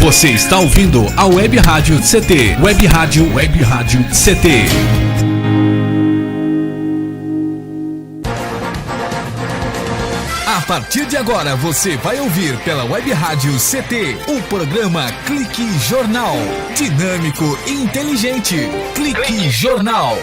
Você está ouvindo a Web Rádio CT. Web Rádio CT. A partir de agora você vai ouvir pela Web Rádio CT o programa Clique Jornal. Dinâmico e inteligente. Clique Jornal.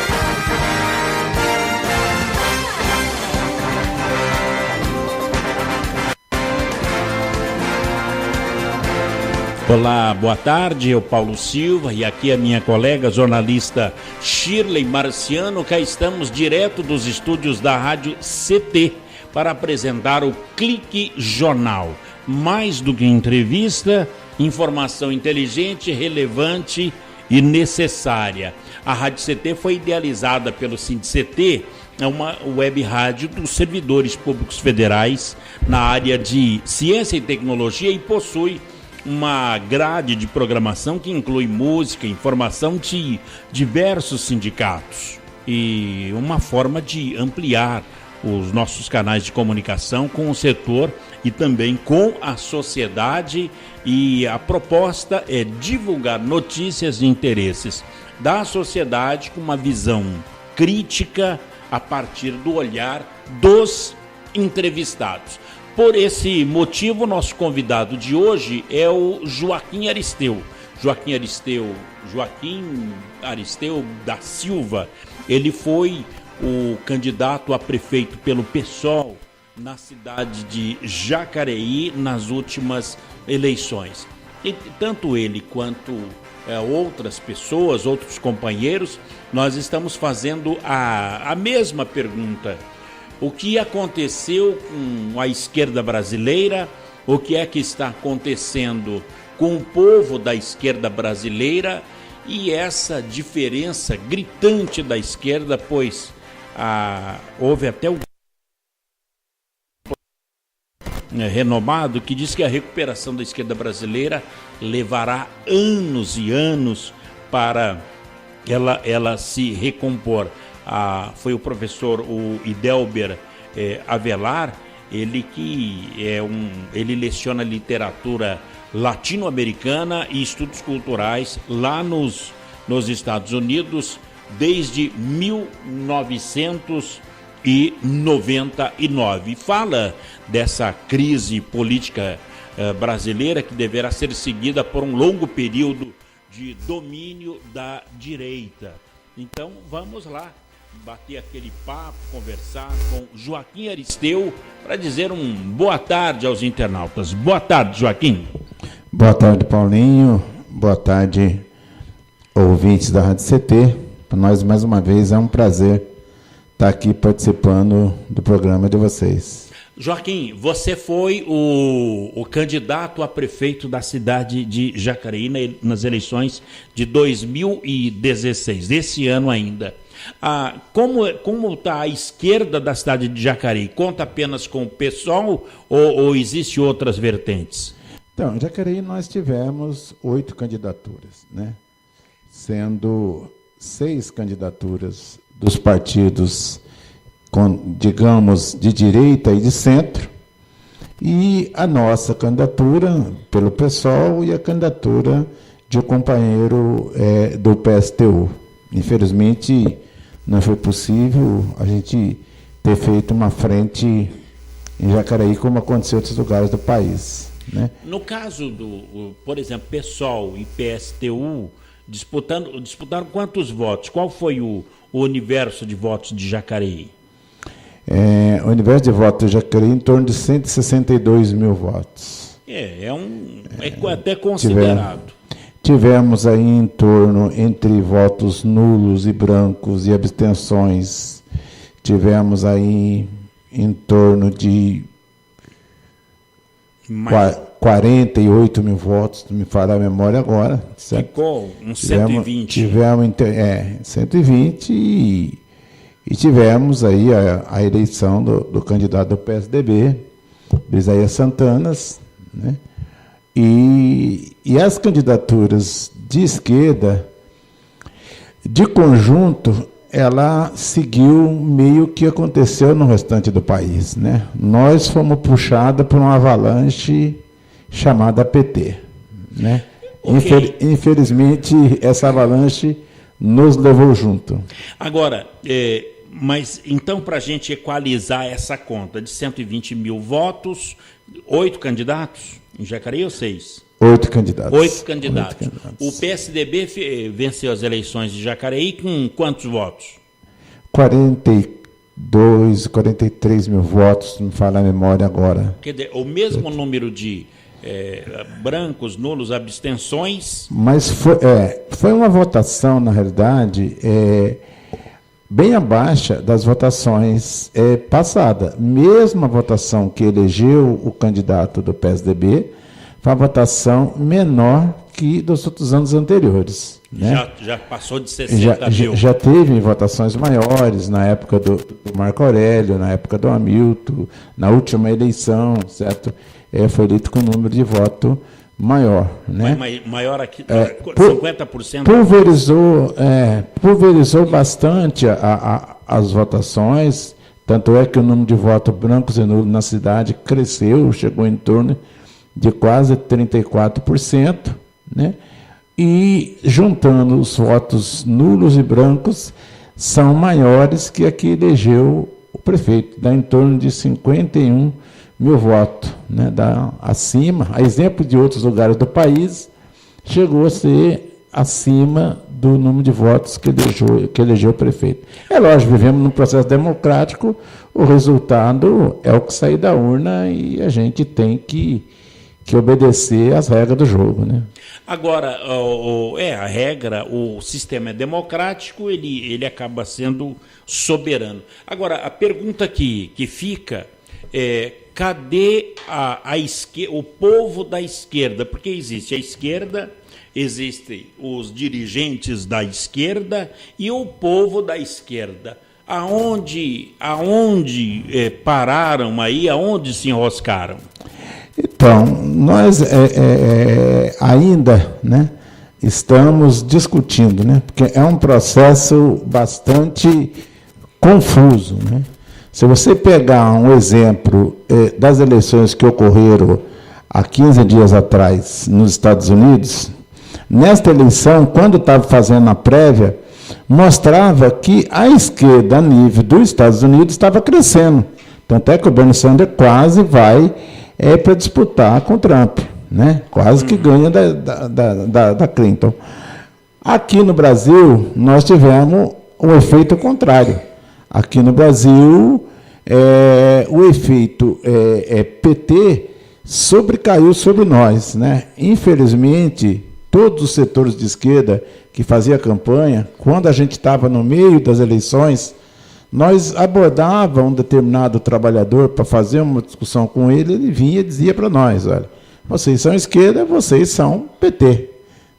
Olá, boa tarde, eu Paulo Silva e aqui a minha colega jornalista Shirley Marciano. Cá estamos direto dos estúdios da Rádio CT para apresentar o Clique Jornal. Mais do que entrevista, informação inteligente, relevante e necessária. A Rádio CT foi idealizada pelo SINDCT, é uma web rádio dos servidores públicos federais na área de ciência e tecnologia e possui uma grade de programação que inclui música, informação de diversos sindicatos e uma forma de ampliar os nossos canais de comunicação com o setor e também com a sociedade, e a proposta é divulgar notícias e interesses da sociedade com uma visão crítica a partir do olhar dos entrevistados. Por esse motivo, nosso convidado de hoje é o Joaquim Aristeu. Joaquim Aristeu da Silva. Ele foi o candidato a prefeito pelo PSOL na cidade de Jacareí nas últimas eleições. E tanto ele quanto outras pessoas, outros companheiros, nós estamos fazendo a mesma pergunta. O que aconteceu com a esquerda brasileira? O que é que está acontecendo com o povo da esquerda brasileira? E essa diferença gritante da esquerda, pois houve até o renomado que diz que a recuperação da esquerda brasileira levará anos e anos para ela se recompor. Foi o professor Idelber Avelar, ele ele leciona literatura latino-americana e estudos culturais lá nos Estados Unidos desde 1999. Fala dessa crise política brasileira que deverá ser seguida por um longo período de domínio da direita. Então vamos lá bater aquele papo, conversar com Joaquim Aristeu para dizer boa tarde aos internautas. Boa tarde, Joaquim. Boa tarde, Paulinho. Boa tarde, ouvintes da Rádio CT. Para nós, mais uma vez, é um prazer estar aqui participando do programa de vocês. Joaquim, você foi o candidato a prefeito da cidade de Jacareí nas eleições de 2016, desse ano ainda. Como está a esquerda da cidade de Jacareí? Conta apenas com o PSOL ou existem outras vertentes? Então, em Jacareí nós tivemos 8 candidaturas, né? Sendo 6 candidaturas dos partidos, digamos, de direita e de centro, e a nossa candidatura pelo PSOL e a candidatura de um companheiro do PSTU. Infelizmente, não foi possível a gente ter feito uma frente em Jacareí como aconteceu em outros lugares do país, né? No caso por exemplo, PSOL e PSTU disputaram quantos votos? Qual foi o universo de votos de Jacareí? O universo de votos de Jacareí em torno de 162 mil votos. É até considerado. Tivemos aí em torno, entre votos nulos e brancos e abstenções, tivemos aí em torno de 48 mil votos, não me falha a memória agora. Certo? Ficou uns 120. Tivemos 120 e tivemos aí a eleição do candidato do PSDB, Isaías Santanas, né? E as candidaturas de esquerda, de conjunto, ela seguiu meio que aconteceu no restante do país, né? Nós fomos puxados por uma avalanche chamada PT, né? Okay. Infelizmente, essa avalanche nos levou junto. Agora, mas então, para a gente equalizar essa conta de 120 mil votos, 8 candidatos em Jacareí ou 6? 8 candidatos. 8 candidatos. O PSDB venceu as eleições de Jacareí com quantos votos? 42, 43 mil votos, não me fala a memória agora. Quer dizer, o mesmo número de brancos, nulos, abstenções. Mas foi uma votação, na realidade, bem abaixo das votações passadas. Mesmo a votação que elegeu o candidato do PSDB foi uma votação menor que dos outros anos anteriores. Né? Já passou de 60 mil. Já teve votações maiores na época do Marco Aurélio, na época do Hamilton, na última eleição, certo? Foi eleito com um número de voto maior. Né? Maior aqui, 50%? Pulverizou bastante as votações, tanto é que o número de votos brancos e nulos na cidade cresceu, chegou em torno de quase 34%, né? E juntando os votos nulos e brancos, são maiores que a que elegeu o prefeito, dá em torno de 51 mil votos, né? Dá acima, a exemplo de outros lugares do país, chegou a ser acima do número de votos que elegeu o prefeito. É lógico, vivemos num processo democrático, o resultado é o que sair da urna e a gente tem que obedecer às regras do jogo, né? Agora, a regra, o sistema é democrático, ele acaba sendo soberano. Agora, a pergunta que fica é: cadê o povo da esquerda? Porque existe a esquerda, existem os dirigentes da esquerda e o povo da esquerda. Aonde pararam aí, aonde se enroscaram? Então, nós ainda, né, estamos discutindo, né, porque é um processo bastante confuso. Né? Se você pegar um exemplo das eleições que ocorreram há 15 dias atrás nos Estados Unidos, nesta eleição, quando estava fazendo a prévia, mostrava que a esquerda, a nível dos Estados Unidos, estava crescendo. Tanto é que o Bernie Sanders quase vai para disputar com o Trump, né? Quase que ganha da Clinton. Aqui no Brasil, nós tivemos um efeito contrário. Aqui no Brasil, o efeito PT sobrecaiu sobre nós, né? Infelizmente, todos os setores de esquerda que faziam campanha, quando a gente estava no meio das eleições, nós abordávamos um determinado trabalhador para fazer uma discussão com ele, ele vinha e dizia para nós: olha, vocês são esquerda, vocês são PT.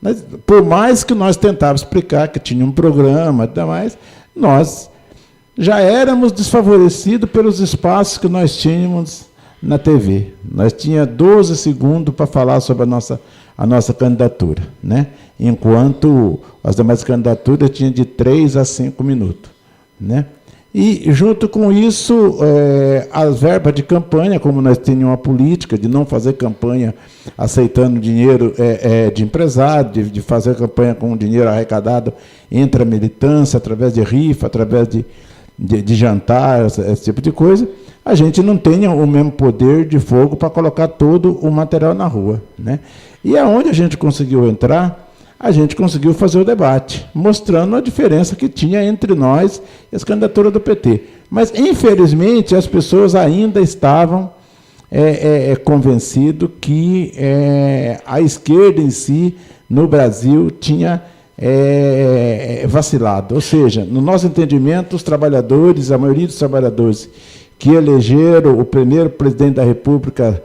Mas, por mais que nós tentávamos explicar que tinha um programa e tudo mais, nós já éramos desfavorecidos pelos espaços que nós tínhamos na TV. Nós tínhamos 12 segundos para falar sobre a nossa candidatura, né? Enquanto as demais candidaturas tinham de 3 a 5 minutos. Né? E, junto com isso, as verbas de campanha, como nós tínhamos uma política de não fazer campanha aceitando dinheiro de empresário, de fazer campanha com dinheiro arrecadado entre a militância, através de rifa, através de jantar, esse tipo de coisa, a gente não tem o mesmo poder de fogo para colocar todo o material na rua. Né? E aonde a gente conseguiu entrar, a gente conseguiu fazer o debate, mostrando a diferença que tinha entre nós e as candidaturas do PT. Mas, infelizmente, as pessoas ainda estavam convencidas que a esquerda em si, no Brasil, tinha vacilado. Ou seja, no nosso entendimento, os trabalhadores, a maioria dos trabalhadores que elegeram o primeiro presidente da República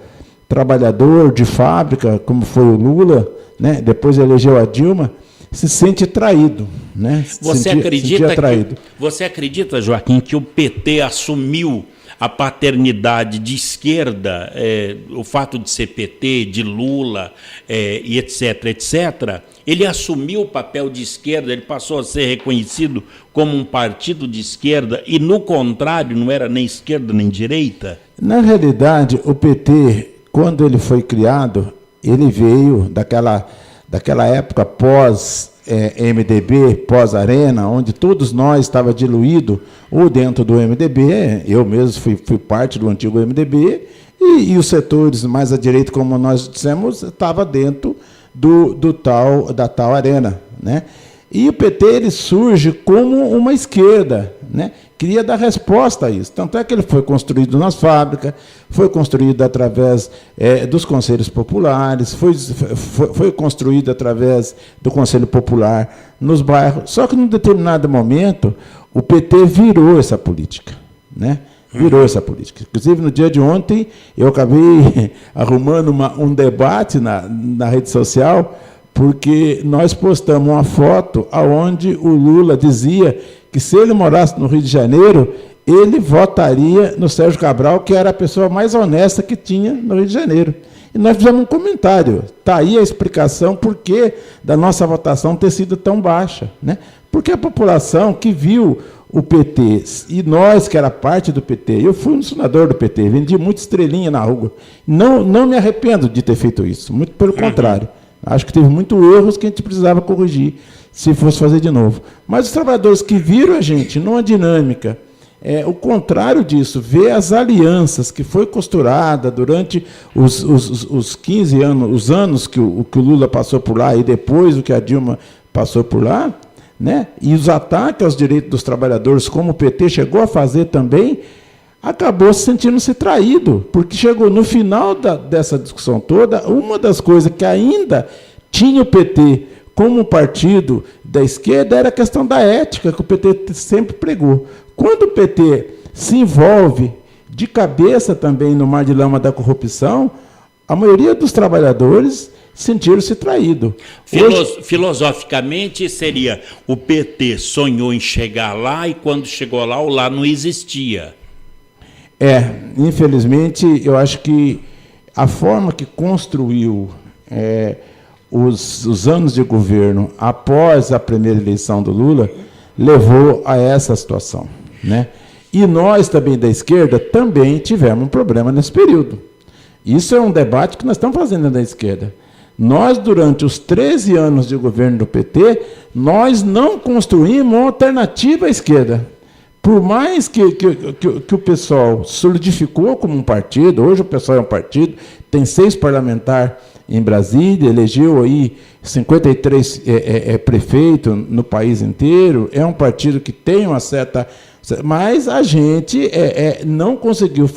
trabalhador de fábrica, como foi o Lula, né? Depois elegeu a Dilma, se sente traído. Né? Você acredita, Joaquim, que o PT assumiu a paternidade de esquerda, o fato de ser PT, de Lula, e etc., etc., ele assumiu o papel de esquerda, ele passou a ser reconhecido como um partido de esquerda e, no contrário, não era nem esquerda nem direita? Na realidade, o PT, quando ele foi criado, ele veio daquela época pós-MDB, pós-Arena, onde todos nós estávamos diluídos, ou dentro do MDB, eu mesmo fui parte do antigo MDB, e os setores mais à direita, como nós dissemos, estava dentro da tal Arena, né? E o PT ele surge como uma esquerda, né? Queria dar resposta a isso. Tanto é que ele foi construído nas fábricas, foi construído através dos conselhos populares, foi construído através do Conselho Popular nos bairros. Só que, num determinado momento, o PT virou essa política, né? Virou essa política. Inclusive, no dia de ontem, eu acabei arrumando um debate na rede social, porque nós postamos uma foto onde o Lula dizia que, se ele morasse no Rio de Janeiro, ele votaria no Sérgio Cabral, que era a pessoa mais honesta que tinha no Rio de Janeiro. E nós fizemos um comentário. Está aí a explicação por que da nossa votação ter sido tão baixa, né? Porque a população que viu o PT, e nós que era parte do PT, eu fui um fundador do PT, vendi muita estrelinha na rua. Não me arrependo de ter feito isso, muito pelo contrário. Acho que teve muitos erros que a gente precisava corrigir, se fosse fazer de novo. Mas os trabalhadores que viram a gente numa dinâmica, o contrário disso, ver as alianças que foi costurada durante os 15 anos, os anos que o Lula passou por lá, e depois o que a Dilma passou por lá, né? E os ataques aos direitos dos trabalhadores, como o PT chegou a fazer também, acabou sentindo-se traído, porque chegou no final dessa discussão toda, uma das coisas que ainda tinha o PT como partido da esquerda era a questão da ética, que o PT sempre pregou. Quando o PT se envolve de cabeça também no mar de lama da corrupção, a maioria dos trabalhadores sentiram-se traídos. Filosoficamente, seria o PT sonhou em chegar lá, e quando chegou lá, o lá não existia. Infelizmente, eu acho que a forma que construiu os anos de governo após a primeira eleição do Lula levou a essa situação, né? E nós também da esquerda também tivemos um problema nesse período. Isso é um debate que nós estamos fazendo da esquerda. Nós, durante os 13 anos de governo do PT, nós não construímos uma alternativa à esquerda. Por mais que o pessoal solidificou como um partido, hoje o pessoal é um partido, tem 6 parlamentares em Brasília, elegeu aí 53 prefeitos no país inteiro, é um partido que tem uma certa... Mas a gente não conseguiu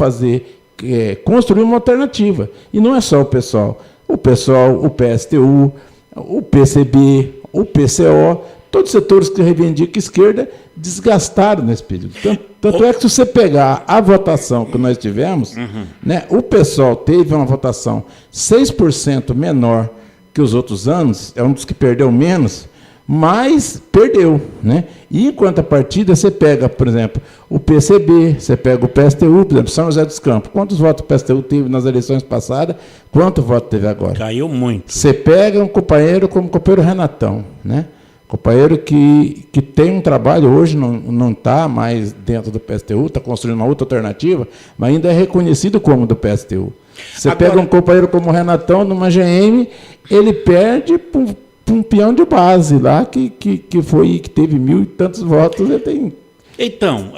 construir uma alternativa. E não é só o pessoal, o PSTU, o PCB, o PCO, todos os setores que reivindicam a esquerda desgastaram nesse período. Tanto é que, se você pegar a votação que nós tivemos, né, o PSOL teve uma votação 6% menor que os outros anos, é um dos que perdeu menos, mas perdeu, né? E em contrapartida, você pega, por exemplo, o PCB, você pega o PSTU, por exemplo, São José dos Campos. Quantos votos o PSTU teve nas eleições passadas? Quanto voto teve agora? Caiu muito. Você pega um companheiro como o companheiro Renatão, né? Companheiro que tem um trabalho, hoje não está mais dentro do PSTU, está construindo uma outra alternativa, mas ainda é reconhecido como do PSTU. Você pega um companheiro como o Renatão, numa GM, ele perde para um peão de base lá, que teve 1.000 e tantos votos. Ele tem... Então,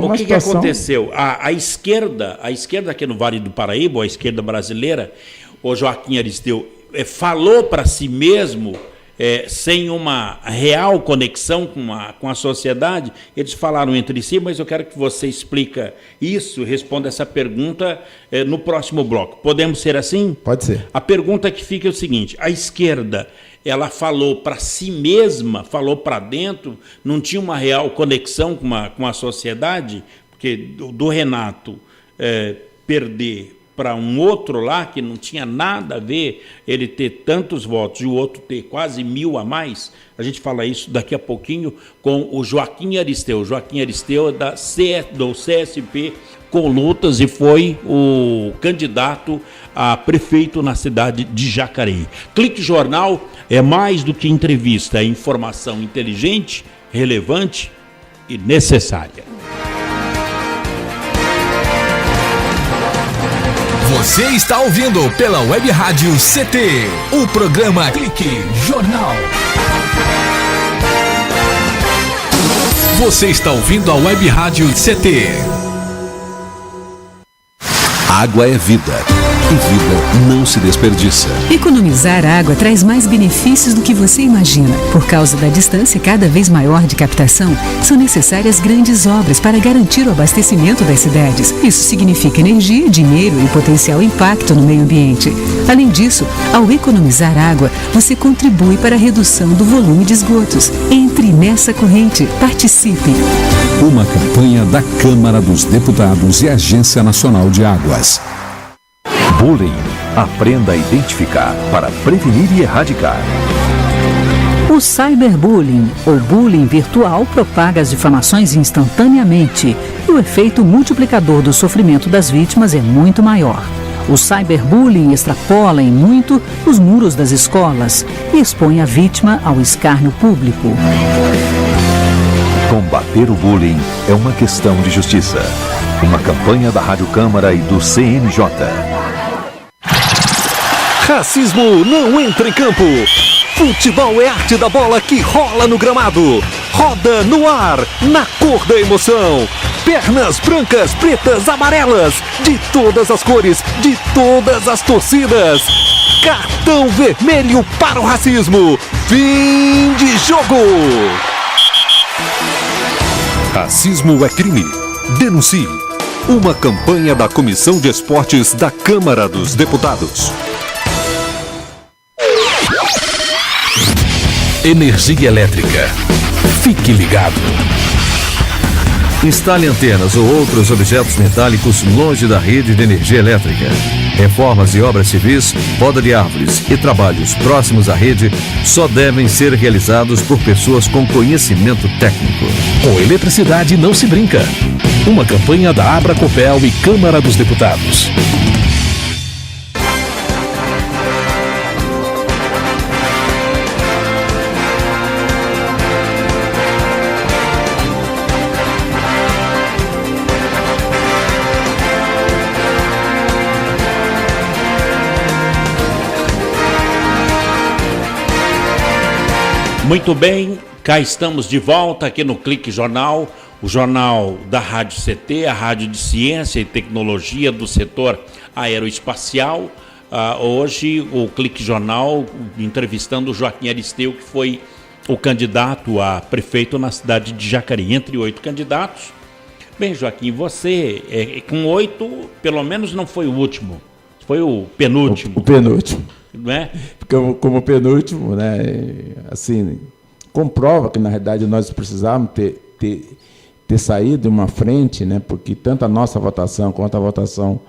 o que aconteceu? A esquerda aqui no Vale do Paraíba, a esquerda brasileira, o Joaquim Aristeu, falou para si mesmo, sem uma real conexão com a sociedade. Eles falaram entre si, mas eu quero que você explique isso, responda essa pergunta no próximo bloco. Podemos ser assim? Pode ser. A pergunta que fica é o seguinte: a esquerda, ela falou para si mesma, falou para dentro, não tinha uma real conexão com a sociedade, porque do Renato perder para um outro lá, que não tinha nada a ver ele ter tantos votos e o outro ter quase 1.000 a mais, a gente fala isso daqui a pouquinho com o Joaquim Aristeu. Joaquim Aristeu é do CSP com lutas e foi o candidato a prefeito na cidade de Jacareí. Clique Jornal é mais do que entrevista, é informação inteligente, relevante e necessária. Você está ouvindo pela Web Rádio CT, o programa Clique Jornal. Você está ouvindo a Web Rádio CT. Água é vida. E vida não se desperdiça. Economizar água traz mais benefícios do que você imagina. Por causa da distância cada vez maior de captação, são necessárias grandes obras para garantir o abastecimento das cidades. Isso significa energia, dinheiro e potencial impacto no meio ambiente. Além disso, ao economizar água, você contribui para a redução do volume de esgotos. Entre nessa corrente. Participe. Uma campanha da Câmara dos Deputados e Agência Nacional de Águas. Bullying. Aprenda a identificar para prevenir e erradicar. O cyberbullying, ou bullying virtual, propaga as difamações instantaneamente e o efeito multiplicador do sofrimento das vítimas é muito maior. O cyberbullying extrapola em muito os muros das escolas e expõe a vítima ao escárnio público. Combater o bullying é uma questão de justiça. Uma campanha da Rádio Câmara e do CNJ. Racismo não entra em campo. Futebol é arte da bola que rola no gramado. Roda no ar, na cor da emoção. Pernas brancas, pretas, amarelas, de todas as cores, de todas as torcidas. Cartão vermelho para o racismo. Fim de jogo. Racismo é crime. Denuncie. Uma campanha da Comissão de Esportes da Câmara dos Deputados. Energia elétrica. Fique ligado. Instale antenas ou outros objetos metálicos longe da rede de energia elétrica. Reformas e obras civis, poda de árvores e trabalhos próximos à rede só devem ser realizados por pessoas com conhecimento técnico. Com eletricidade não se brinca. Uma campanha da Abracopel e Câmara dos Deputados. Muito bem, cá estamos de volta aqui no Clique Jornal, o jornal da Rádio CT, a rádio de ciência e tecnologia do setor aeroespacial. Hoje o Clique Jornal entrevistando o Joaquim Aristeu, que foi o candidato a prefeito na cidade de Jacareí, entre 8 candidatos. Bem, Joaquim, você com 8, pelo menos não foi o último, foi o penúltimo. O penúltimo. Não é? Como penúltimo, né? Assim, comprova que, na realidade, nós precisávamos ter saído de uma frente, né? Porque tanto a nossa votação quanto a votação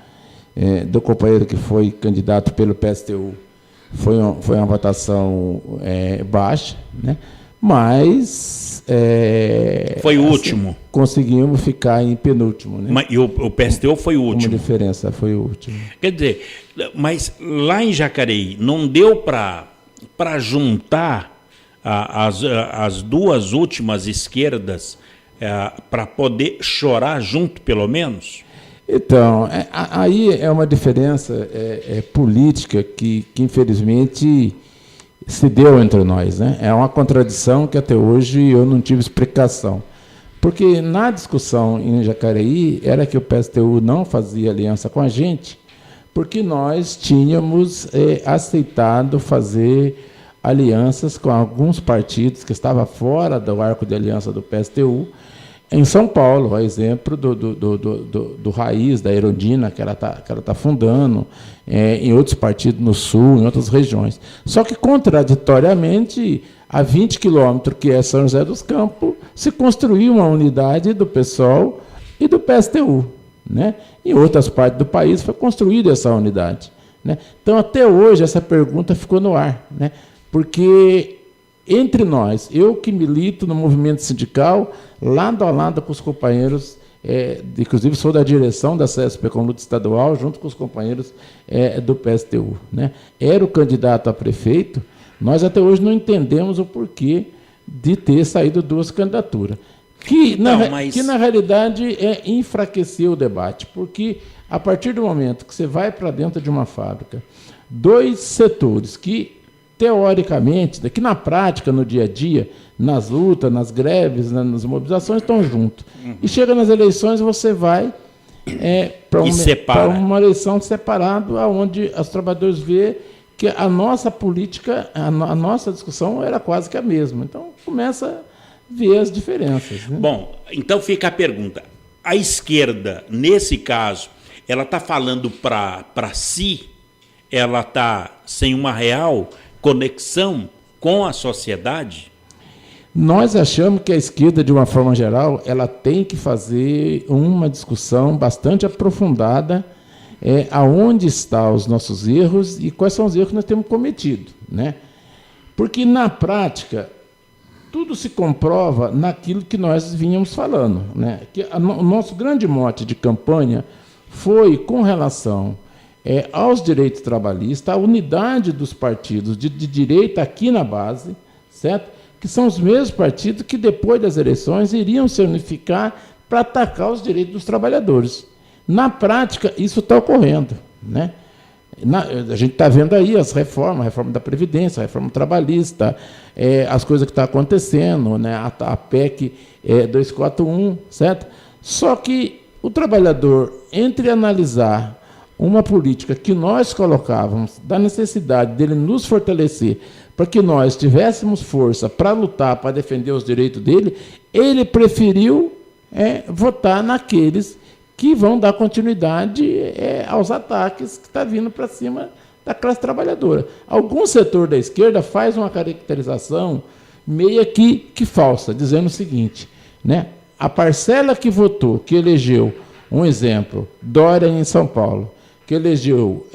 do companheiro que foi candidato pelo PSTU foi uma votação baixa, né? Mas foi o assim, último. Conseguimos ficar em penúltimo, né? E o PSTU foi o último. Uma diferença, foi o último. Quer dizer, mas lá em Jacareí não deu para juntar as duas últimas esquerdas para poder chorar junto, pelo menos? Então, aí é uma diferença política que infelizmente se deu entre nós, né? É uma contradição que até hoje eu não tive explicação. Porque na discussão em Jacareí era que o PSTU não fazia aliança com a gente, porque nós tínhamos aceitado fazer alianças com alguns partidos que estavam fora do arco de aliança do PSTU, em São Paulo, a exemplo do Raiz, da Erundina, que ela tá fundando, em outros partidos no Sul, em outras regiões. Só que, contraditoriamente, a 20 quilômetros, que é São José dos Campos, se construiu uma unidade do PSOL e do PSTU. Né? Em outras partes do país foi construída essa unidade. Né? Então, até hoje, essa pergunta ficou no ar. Né? Porque, entre nós, eu que milito no movimento sindical, lado a lado com os companheiros, inclusive sou da direção da CSP com luta estadual, junto com os companheiros do PSTU. Né? Era o candidato a prefeito, nós até hoje não entendemos o porquê de ter saído duas candidaturas. Que, na realidade, enfraqueceu o debate, porque A partir do momento que você vai para dentro de uma fábrica, dois setores que, teoricamente, que na prática, no dia a dia, nas lutas, nas greves, nas mobilizações, estão juntos. E chega nas eleições, você vai para uma eleição separada, onde os trabalhadores veem que a nossa política, a nossa discussão era quase que a mesma. Então, começa a ver as diferenças. Né? Bom, então fica a pergunta. A esquerda, nesse caso, ela está falando para si, ela está sem uma real conexão com a sociedade? Nós achamos que a esquerda, de uma forma geral, ela tem que fazer uma discussão bastante aprofundada aonde estão os nossos erros e quais são os erros que nós temos cometido. Né? Porque, na prática, tudo se comprova naquilo que nós vínhamos falando. Né? Que o nosso grande mote de campanha foi com relação aos direitos trabalhistas, a unidade dos partidos de direita aqui na base, certo? Que são os mesmos partidos que, depois das eleições, iriam se unificar para atacar os direitos dos trabalhadores. Na prática, isso está ocorrendo. Né? A gente está vendo aí as reformas, a reforma da Previdência, a reforma trabalhista, as coisas que estão acontecendo, né? a PEC 241, certo? Só que o trabalhador, entre analisar uma política que nós colocávamos, da necessidade dele nos fortalecer, para que nós tivéssemos força para lutar, para defender os direitos dele, ele preferiu votar naqueles que vão dar continuidade aos ataques que está vindo para cima da classe trabalhadora. Algum setor da esquerda faz uma caracterização meio que falsa, dizendo o seguinte, né? A parcela que votou, que elegeu, um exemplo, Dória em São Paulo, que elegeu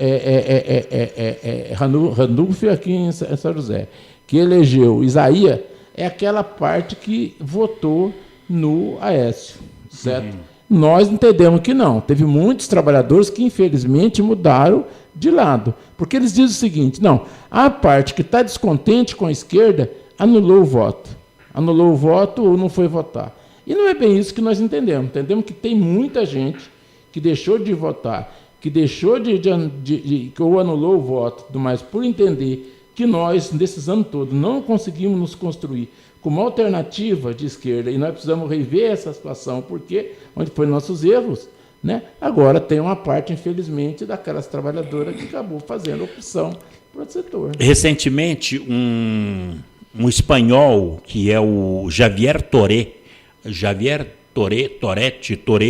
Ranulfo aqui em São José, que elegeu Isaías, é aquela parte que votou no Aécio, certo? Nós entendemos que não. Teve muitos trabalhadores que, infelizmente, mudaram de lado. Porque eles dizem o seguinte, não, a parte que está descontente com a esquerda anulou o voto. Anulou o voto ou não foi votar. E não é bem isso que nós entendemos. Entendemos que tem muita gente que deixou de votar, que deixou que ou anulou o voto, mas por entender que nós, nesses anos todos, não conseguimos nos construir como alternativa de esquerda, e nós precisamos rever essa situação, porque onde foram nossos erros, né? Agora tem uma parte, infelizmente, daquelas trabalhadoras que acabou fazendo opção para o setor. Recentemente, um espanhol, que é o Javier Toré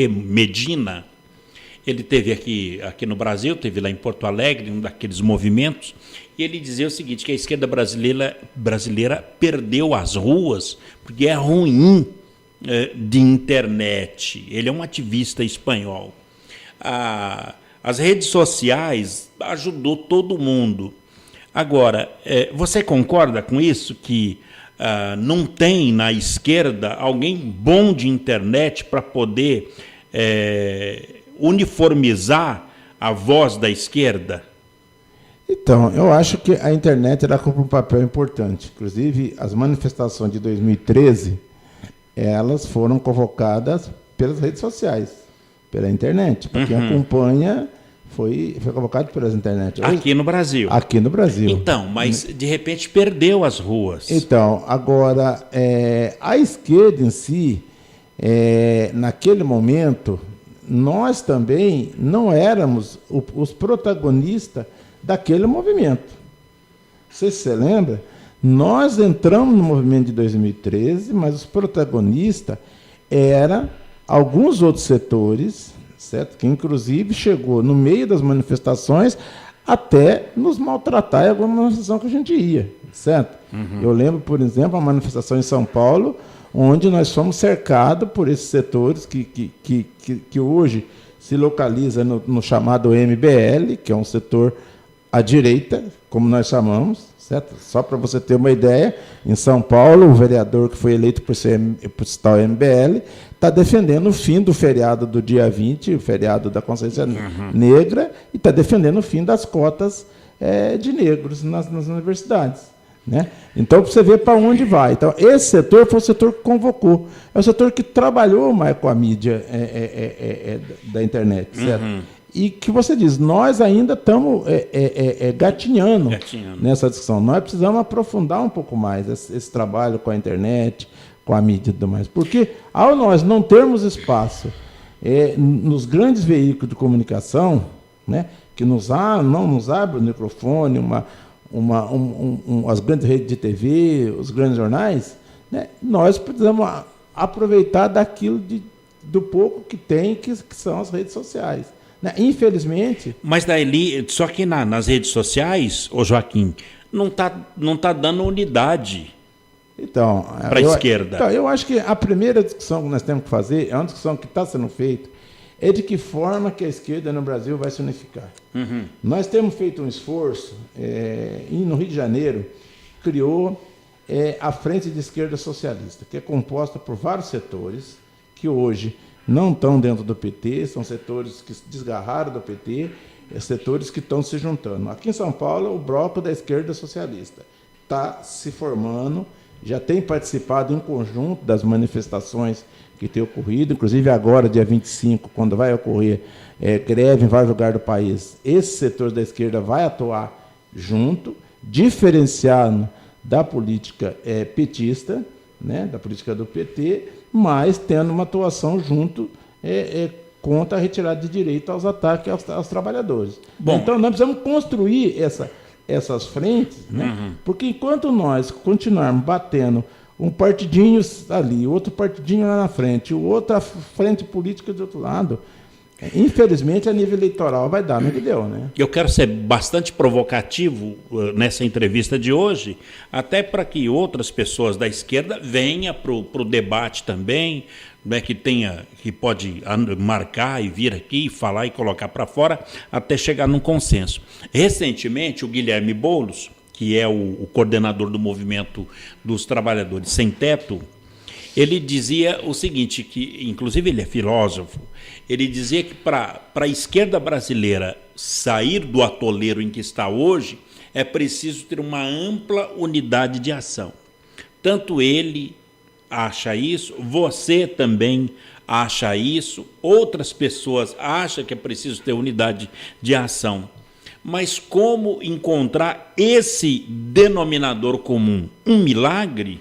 Medina, ele esteve aqui no Brasil, esteve lá em Porto Alegre, um daqueles movimentos, e ele dizia o seguinte, que a esquerda brasileira perdeu as ruas porque é ruim de internet. Ele é um ativista espanhol. As redes sociais ajudou todo mundo. Agora, você concorda com isso, que não tem na esquerda alguém bom de internet para poder uniformizar a voz da esquerda? Então, eu acho que a internet ela cumpre um papel importante. Inclusive, as manifestações de 2013, elas foram convocadas pelas redes sociais, pela internet. Para quem acompanha, foi convocado pelas internet. Aqui no Brasil. Aqui no Brasil. Então, mas de repente perdeu as ruas. Então, agora, a esquerda em si, naquele momento, nós também não éramos os protagonistas daquele movimento. Você lembra? Nós entramos no movimento de 2013, mas os protagonistas eram alguns outros setores, certo? Que inclusive chegou no meio das manifestações até nos maltratar em alguma manifestação que a gente ia, certo? Eu lembro, por exemplo, a manifestação em São Paulo, onde nós fomos cercados por esses setores que hoje se localiza no chamado MBL, que é um setor à direita, como nós chamamos, certo? Só para você ter uma ideia, em São Paulo, o vereador que foi eleito por citar o MBL está defendendo o fim do feriado do dia 20, o feriado da consciência negra, e está defendendo o fim das cotas de negros nas universidades. Né? Então, para você ver para onde vai. Então, esse setor foi o setor que convocou. É o setor que trabalhou mais com a mídia da internet, certo? E que você diz, nós ainda estamos gatinhando nessa discussão. Nós precisamos aprofundar um pouco mais esse trabalho com a internet, com a mídia e tudo mais. Porque, ao nós não termos espaço nos grandes veículos de comunicação, né, que não nos abre o microfone, as grandes redes de TV, os grandes jornais, né, nós precisamos aproveitar daquilo do pouco que tem, que são as redes sociais. Né? Infelizmente... Mas daí, só que nas redes sociais, ô Joaquim, não tá dando unidade para a esquerda. Então, eu acho que a primeira discussão que nós temos que fazer, é uma discussão que está sendo feita, é de que forma que a esquerda no Brasil vai se unificar. Uhum. Nós temos feito um esforço, e no Rio de Janeiro criou a Frente de Esquerda Socialista, que é composta por vários setores, que hoje não estão dentro do PT, são setores que se desgarraram do PT, setores que estão se juntando. Aqui em São Paulo, o bloco da esquerda socialista está se formando, já tem participado em conjunto das manifestações que têm ocorrido, inclusive agora, dia 25, quando vai ocorrer greve em vários lugares do país, esse setor da esquerda vai atuar junto, diferenciando da política petista, né, da política do PT, mas tendo uma atuação junto contra a retirada de direito aos ataques aos trabalhadores. Bom, então, nós precisamos construir essas frentes, né? Porque enquanto nós continuarmos batendo um partidinho ali, outro partidinho lá na frente, outra frente política do outro lado, infelizmente, a nível eleitoral vai dar no que deu, né? Eu quero ser bastante provocativo nessa entrevista de hoje, até para que outras pessoas da esquerda venham para o debate também, né, que pode marcar e vir aqui, falar e colocar para fora, até chegar num consenso. Recentemente, o Guilherme Boulos, que é o coordenador do Movimento dos Trabalhadores Sem Teto, ele dizia o seguinte, que inclusive ele é filósofo, ele dizia que para a esquerda brasileira sair do atoleiro em que está hoje, é preciso ter uma ampla unidade de ação. Tanto ele acha isso, você também acha isso, outras pessoas acham que é preciso ter unidade de ação. Mas como encontrar esse denominador comum? Um milagre?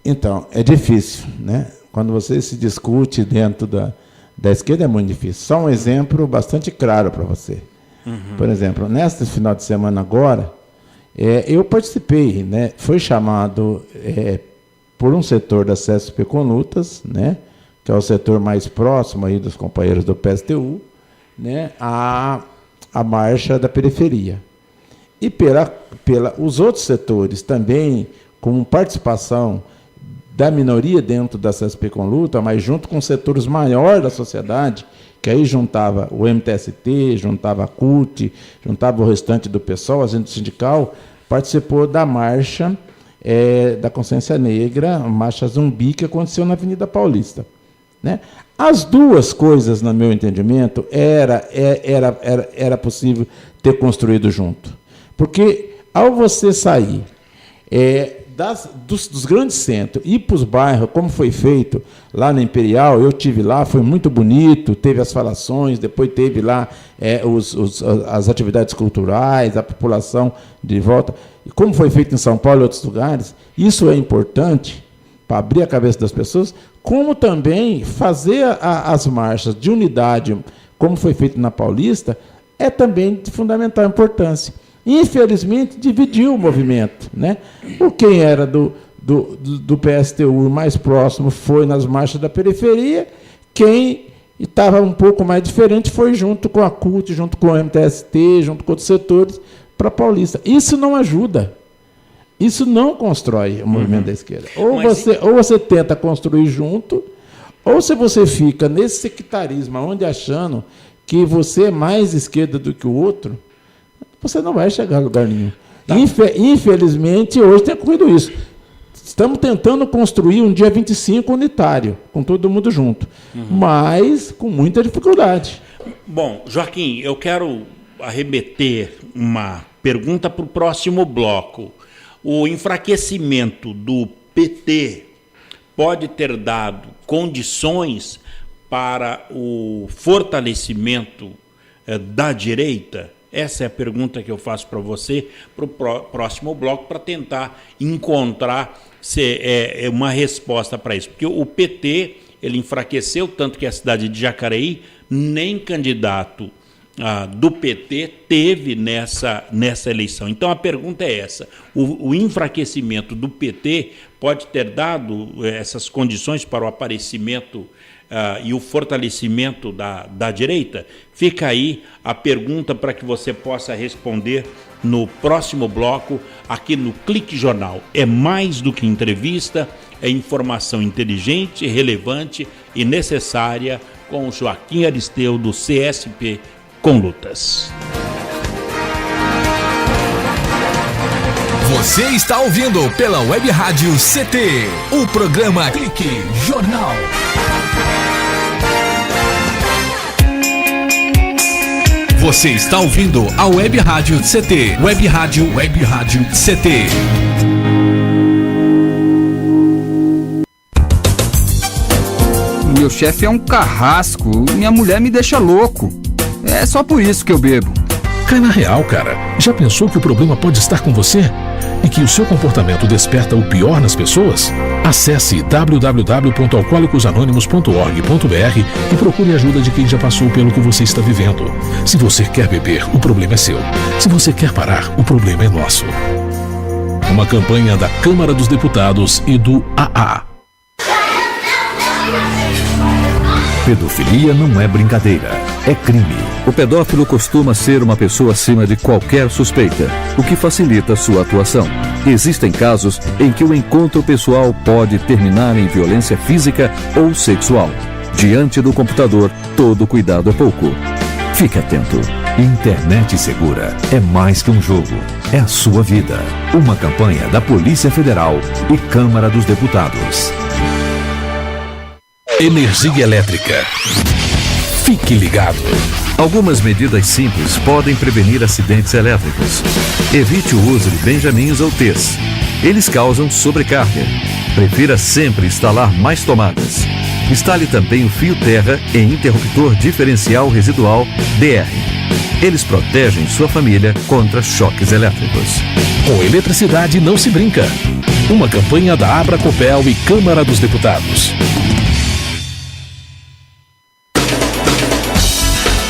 Então, é difícil, né? Quando você se discute dentro da esquerda é muito difícil. Só um exemplo bastante claro para você. Por exemplo, neste final de semana agora, eu participei, né? Foi chamado por um setor da CSP Conutas, né? Que é o setor mais próximo aí dos companheiros do PSTU, né? A marcha da periferia. E os outros setores também, com participação da minoria dentro da CSP com luta, mas junto com setores maiores da sociedade, que aí juntava o MTST, juntava a CUT, juntava o restante do PSOL, a gente sindical, participou da marcha da Consciência Negra, a marcha zumbi, que aconteceu na Avenida Paulista. Né? As duas coisas, no meu entendimento, era possível ter construído junto. Porque, ao você sair dos grandes centros e ir para os bairros, como foi feito lá na Imperial, eu estive lá, foi muito bonito, teve as falações, depois teve lá as atividades culturais, a população de volta. E como foi feito em São Paulo e outros lugares, isso é importante para abrir a cabeça das pessoas, como também fazer as marchas de unidade, como foi feito na Paulista, é também de fundamental importância. Infelizmente, dividiu o movimento, né? Quem era do PSTU mais próximo foi nas marchas da periferia, quem estava um pouco mais diferente foi junto com a CUT, junto com o MTST, junto com outros setores, para a Paulista. Isso não ajuda. Isso não constrói o movimento da esquerda. Ou você tenta construir junto, ou se você fica nesse sectarismo, onde achando que você é mais esquerda do que o outro, você não vai chegar a lugar nenhum. Tá. Infelizmente, hoje tem ocorrido isso. Estamos tentando construir um dia 25 unitário, com todo mundo junto, mas com muita dificuldade. Bom, Joaquim, eu quero arremeter uma pergunta para o próximo bloco. O enfraquecimento do PT pode ter dado condições para o fortalecimento da direita? Essa é a pergunta que eu faço para você, para o próximo bloco, para tentar encontrar uma resposta para isso. Porque o PT, ele enfraqueceu, tanto que a cidade de Jacareí, nem candidato do PT teve nessa eleição. Então a pergunta é essa: o enfraquecimento do PT pode ter dado essas condições para o aparecimento e o fortalecimento da direita? Fica aí a pergunta para que você possa responder no próximo bloco aqui no Clique Jornal. É mais do que entrevista, é informação inteligente, relevante e necessária com o Joaquim Aristeu do CSP com Lutas. Você está ouvindo pela Web Rádio CT, o programa Clique Jornal. Você está ouvindo a Web Rádio CT, Web Rádio CT. Meu chefe é um carrasco, minha mulher me deixa louco. É só por isso que eu bebo. Cai na real, cara. Já pensou que o problema pode estar com você? E que o seu comportamento desperta o pior nas pessoas? Acesse www.alcoolicosanonimos.org.br e procure ajuda de quem já passou pelo que você está vivendo. Se você quer beber, o problema é seu. Se você quer parar, o problema é nosso. Uma campanha da Câmara dos Deputados e do AA. Pedofilia não é brincadeira, é crime. O pedófilo costuma ser uma pessoa acima de qualquer suspeita, o que facilita sua atuação. Existem casos em que o encontro pessoal pode terminar em violência física ou sexual. Diante do computador, todo cuidado é pouco. Fique atento. Internet segura é mais que um jogo, é a sua vida. Uma campanha da Polícia Federal e Câmara dos Deputados. Energia elétrica. Fique ligado. Algumas medidas simples podem prevenir acidentes elétricos. Evite o uso de benjamins ou T's. Eles causam sobrecarga. Prefira sempre instalar mais tomadas. Instale também o fio terra em interruptor diferencial residual DR. Eles protegem sua família contra choques elétricos. Com eletricidade não se brinca. Uma campanha da Abracopel e Câmara dos Deputados.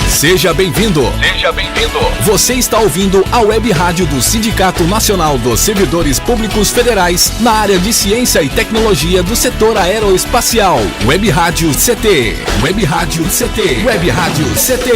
Seja bem-vindo. Seja bem-vindo. Você está ouvindo a Web Rádio do Sindicato Nacional dos Servidores Públicos Federais na área de Ciência e Tecnologia do setor aeroespacial. Web Rádio CT. Web Rádio CT. Web Rádio CT.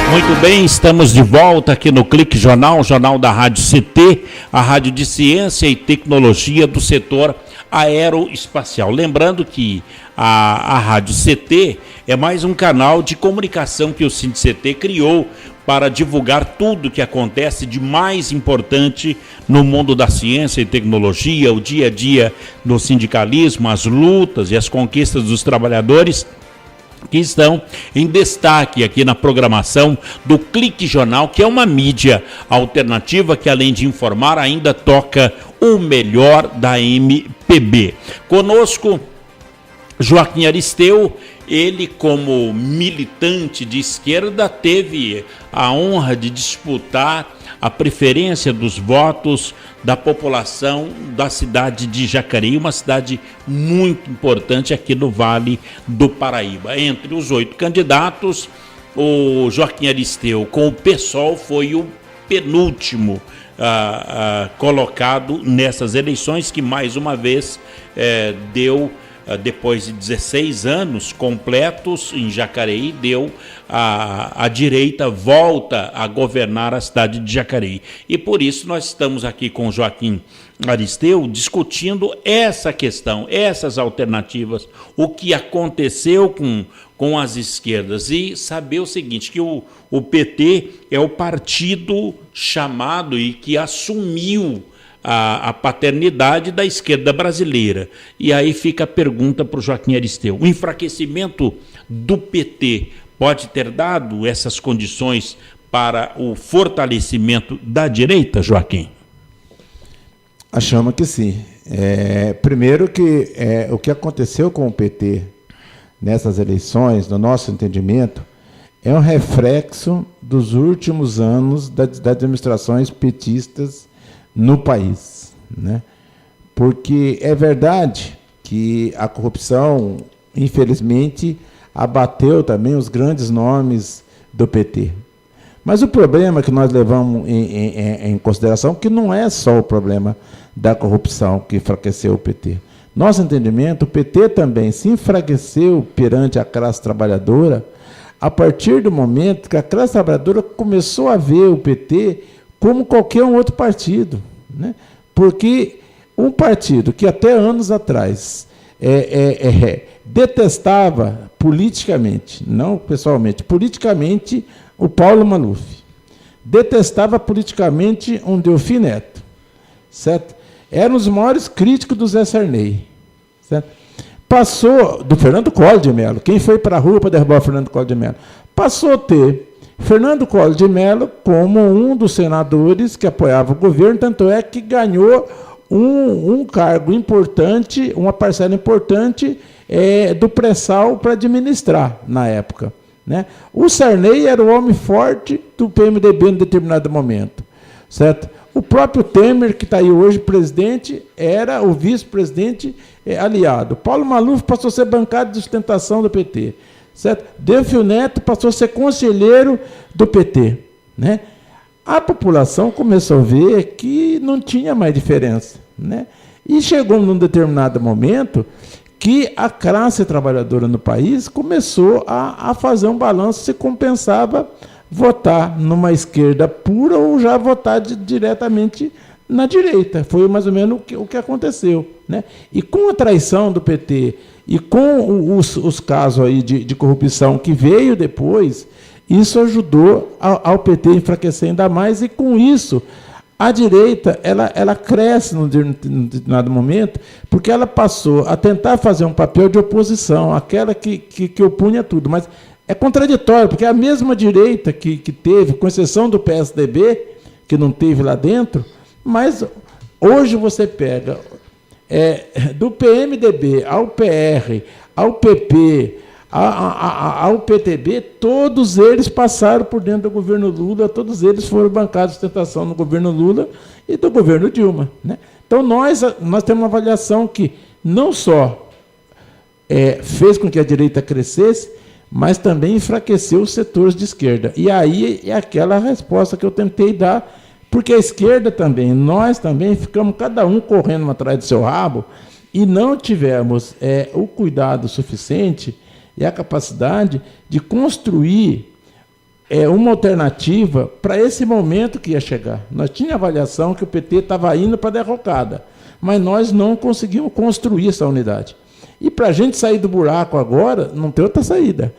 Muito bem, estamos de volta aqui no Clique Jornal, jornal da Rádio CT, a rádio de ciência e tecnologia do setor aeroespacial. Lembrando que a Rádio CT é mais um canal de comunicação que o SINDCT criou para divulgar tudo o que acontece de mais importante no mundo da ciência e tecnologia, o dia a dia do sindicalismo, as lutas e as conquistas dos trabalhadores, que estão em destaque aqui na programação do Clique Jornal, que é uma mídia alternativa que, além de informar, ainda toca o melhor da MPB. Conosco, Joaquim Aristeu. Ele, como militante de esquerda, teve a honra de disputar a preferência dos votos da população da cidade de Jacareí, uma cidade muito importante aqui no Vale do Paraíba. Entre os 8 candidatos, o Joaquim Aristeu, com o PSOL, foi o penúltimo colocado nessas eleições, que mais uma vez deu, depois de 16 anos completos em Jacareí, deu a direita volta a governar a cidade de Jacareí. E por isso nós estamos aqui com o Joaquim Aristeu discutindo essa questão, essas alternativas, o que aconteceu com as esquerdas, e saber o seguinte, que o PT é o partido chamado e que assumiu a paternidade da esquerda brasileira. E aí fica a pergunta para o Joaquim Aristeu. O enfraquecimento do PT pode ter dado essas condições para o fortalecimento da direita, Joaquim? Achamos que sim. Primeiro que o que aconteceu com o PT nessas eleições, no nosso entendimento, é um reflexo dos últimos anos das administrações petistas no país, né? Porque é verdade que a corrupção, infelizmente, abateu também os grandes nomes do PT. Mas o problema que nós levamos em consideração que não é só o problema da corrupção que enfraqueceu o PT. Nosso entendimento, o PT também se enfraqueceu perante a classe trabalhadora a partir do momento que a classe trabalhadora começou a ver o PT como qualquer um outro partido, né? Porque um partido que até anos atrás detestava politicamente, não pessoalmente, politicamente o Paulo Maluf, detestava politicamente um Delfim Neto, certo? Eram os maiores críticos do Zé Sarney, certo? Passou do Fernando Collor de Mello. Quem foi para a rua para derrubar o Fernando Collor de Mello? Passou a ter Fernando Collor de Mello como um dos senadores que apoiava o governo, tanto é que ganhou um cargo importante, uma parcela importante do pré-sal para administrar na época, né? O Sarney era o homem forte do PMDB em determinado momento, certo? O próprio Temer, que está aí hoje presidente, era o vice-presidente aliado. Paulo Maluf passou a ser bancada de sustentação do PT, certo? Delfim Neto passou a ser conselheiro do PT, né? A população começou a ver que não tinha mais diferença, né? E chegou num determinado momento que a classe trabalhadora no país começou a fazer um balanço se compensava votar numa esquerda pura ou já votar diretamente na direita. Foi mais ou menos o que aconteceu, né? E com a traição do PT e com os casos aí de corrupção que veio depois, isso ajudou ao PT a enfraquecer ainda mais, e com isso a direita ela cresce num determinado momento, porque ela passou a tentar fazer um papel de oposição, aquela que opunha tudo, mas é contraditório, porque a mesma direita que teve, com exceção do PSDB, que não teve lá dentro, mas hoje você pega do PMDB ao PR, ao PP, ao PTB, todos eles passaram por dentro do governo Lula, todos eles foram bancados de sustentação no governo Lula e do governo Dilma, né? Então nós temos uma avaliação que não só fez com que a direita crescesse, mas também enfraqueceu os setores de esquerda. E aí é aquela resposta que eu tentei dar, porque a esquerda também, nós também ficamos cada um correndo atrás do seu rabo e não tivemos o cuidado suficiente e a capacidade de construir uma alternativa para esse momento que ia chegar. Nós tínhamos avaliação que o PT estava indo para a derrocada, mas nós não conseguimos construir essa unidade. E para a gente sair do buraco agora, não tem outra saída.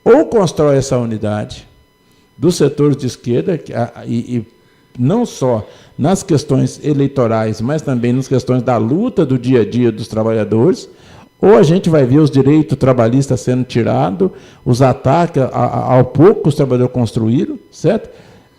Ou constrói essa unidade dos setores de esquerda, e não só nas questões eleitorais, mas também nas questões da luta do dia a dia dos trabalhadores, ou a gente vai ver os direitos trabalhistas sendo tirados, os ataques ao pouco que os trabalhadores construíram, certo?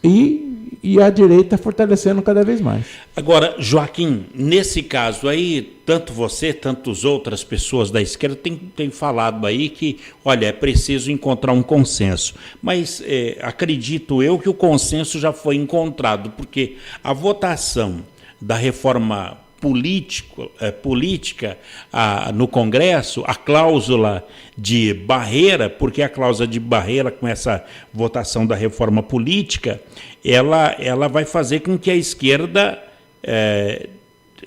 E a direita fortalecendo cada vez mais. Agora, Joaquim, nesse caso aí, tanto você, tantas outras pessoas da esquerda têm falado aí que, olha, é preciso encontrar um consenso. Mas acredito eu que o consenso já foi encontrado, porque a votação da reforma política no Congresso, a cláusula de barreira, porque a cláusula de barreira com essa votação da reforma política, ela vai fazer com que a esquerda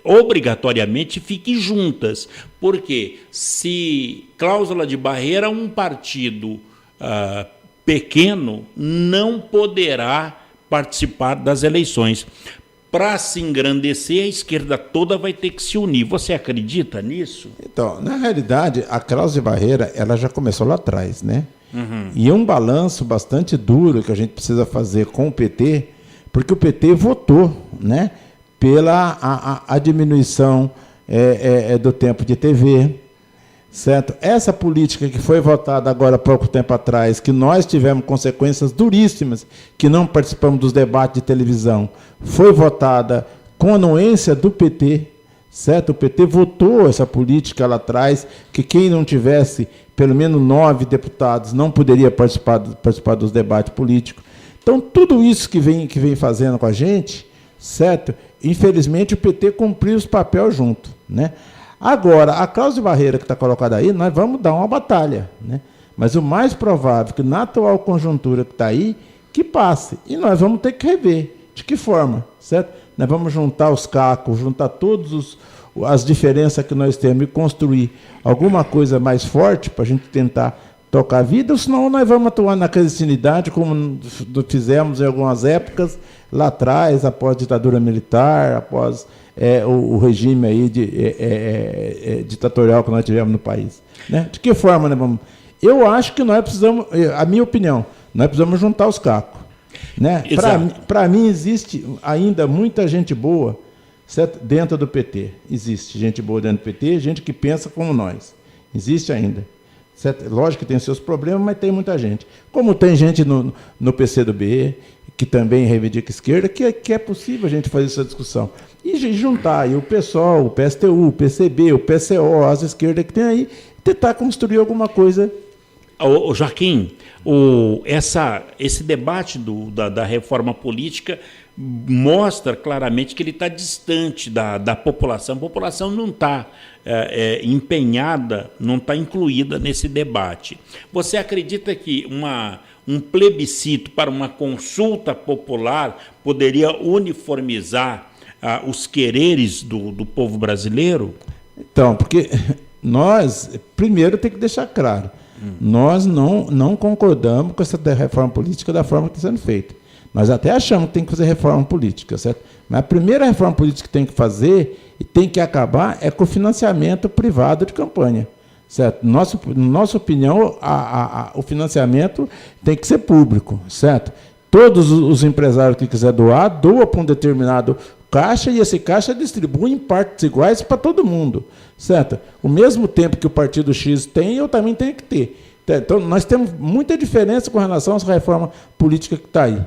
obrigatoriamente fique juntas, porque se cláusula de barreira, um partido pequeno não poderá participar das eleições. Para se engrandecer, a esquerda toda vai ter que se unir. Você acredita nisso? Então, na realidade, a cláusula de barreira ela já começou lá atrás, né? Uhum. E é um balanço bastante duro que a gente precisa fazer com o PT, porque o PT votou, né, pela a diminuição do tempo de TV, certo? Essa política que foi votada agora há pouco tempo atrás, que nós tivemos consequências duríssimas, que não participamos dos debates de televisão, foi votada com anuência do PT, certo? O PT votou essa política lá atrás, que quem não tivesse pelo menos 9 deputados não poderia participar dos debates políticos. Então, tudo isso que vem fazendo com a gente, certo? Infelizmente, o PT cumpriu os papéis junto, né? Agora, a cláusula de barreira que está colocada aí, nós vamos dar uma batalha, né? Mas o mais provável que, na atual conjuntura que está aí, que passe. E nós vamos ter que rever. De que forma, certo? Nós vamos juntar os cacos, juntar todas as diferenças que nós temos e construir alguma coisa mais forte para a gente tentar tocar a vida, ou senão nós vamos atuar na clandestinidade, como fizemos em algumas épocas, lá atrás, após a ditadura militar, após o regime aí ditatorial que nós tivemos no país, né? De que forma nós vamos? Eu acho que nós precisamos, a minha opinião, nós precisamos juntar os cacos, né? Para mim, existe ainda muita gente boa, certo? Dentro do PT. Existe gente boa dentro do PT, gente que pensa como nós. Existe ainda. Certo? Lógico que tem seus problemas, mas tem muita gente. Como tem gente no PCdoB, que também reivindica esquerda, que é possível a gente fazer essa discussão. E juntar aí o PSOL, o PSTU, o PCB, o PCO, as esquerdas que tem aí, tentar construir alguma coisa. Joaquim, esse debate da reforma política mostra claramente que ele está distante da população. A população não está empenhada, não está incluída nesse debate. Você acredita que um plebiscito para uma consulta popular poderia uniformizar os quereres do povo brasileiro? Então, porque nós, primeiro, tem que deixar claro, nós não concordamos com essa reforma política da forma que está sendo feita. Nós até achamos que tem que fazer reforma política, certo? Mas a primeira reforma política que tem que fazer e tem que acabar é com o financiamento privado de campanha, certo? Nossa opinião, o financiamento tem que ser público, certo? Todos os empresários que quiser doar, doa para um determinado caixa e esse caixa distribui em partes iguais para todo mundo, certo? O mesmo tempo que o partido X tem, eu também tenho que ter. Então, nós temos muita diferença com relação a essa reforma política que está aí.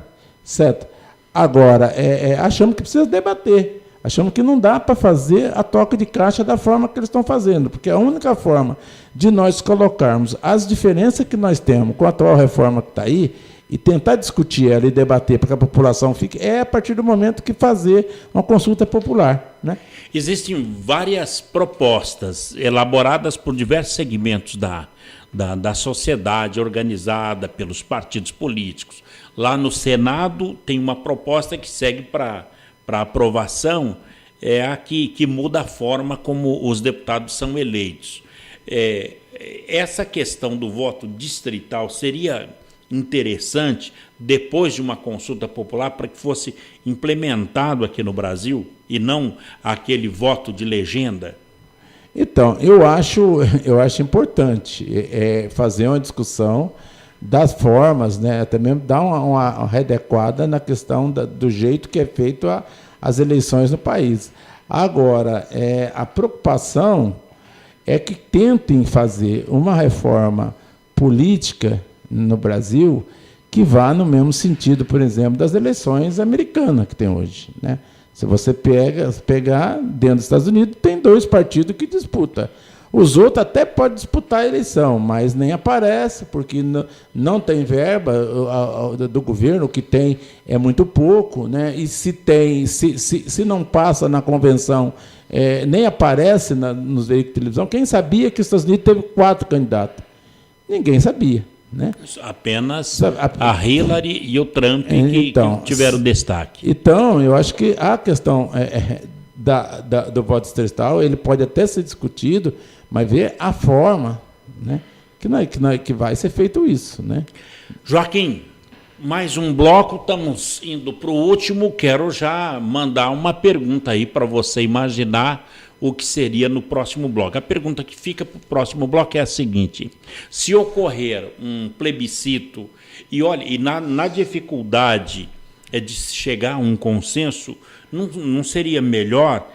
Certo? Agora, achamos que precisa debater. Achamos que não dá para fazer a toca de caixa da forma que eles estão fazendo, porque a única forma de nós colocarmos as diferenças que nós temos com a atual reforma que está aí e tentar discutir ela e debater para que a população fique, a partir do momento que fazer uma consulta popular, né? Existem várias propostas elaboradas por diversos segmentos da sociedade organizada pelos partidos políticos. Lá no Senado tem uma proposta que segue para aprovação, a que muda a forma como os deputados são eleitos. Essa questão do voto distrital seria interessante, depois de uma consulta popular, para que fosse implementado aqui no Brasil e não aquele voto de legenda? Então, eu acho importante fazer uma discussão das formas, né, até mesmo dar uma readequada na questão do jeito que é feito as eleições no país. Agora, a preocupação é que tentem fazer uma reforma política no Brasil que vá no mesmo sentido, por exemplo, das eleições americanas que tem hoje, né? Se você pegar dentro dos Estados Unidos, tem 2 partidos que disputam. Os outros até podem disputar a eleição, mas nem aparece, porque não tem verba do governo, o que tem é muito pouco, né? E se não passa na convenção, nem aparece nos veículos de televisão. Quem sabia que os Estados Unidos teve 4 candidatos? Ninguém sabia, né? Apenas a Hillary e o Trump que tiveram destaque. Então, eu acho que a questão do voto distrital, ele pode até ser discutido, mas ver a forma, né, que vai ser feito isso, né? Joaquim, mais um bloco, estamos indo para o último. Quero já mandar uma pergunta aí para você imaginar o que seria no próximo bloco. A pergunta que fica para o próximo bloco é a seguinte: se ocorrer um plebiscito, e olha, na dificuldade de chegar a um consenso, não seria melhor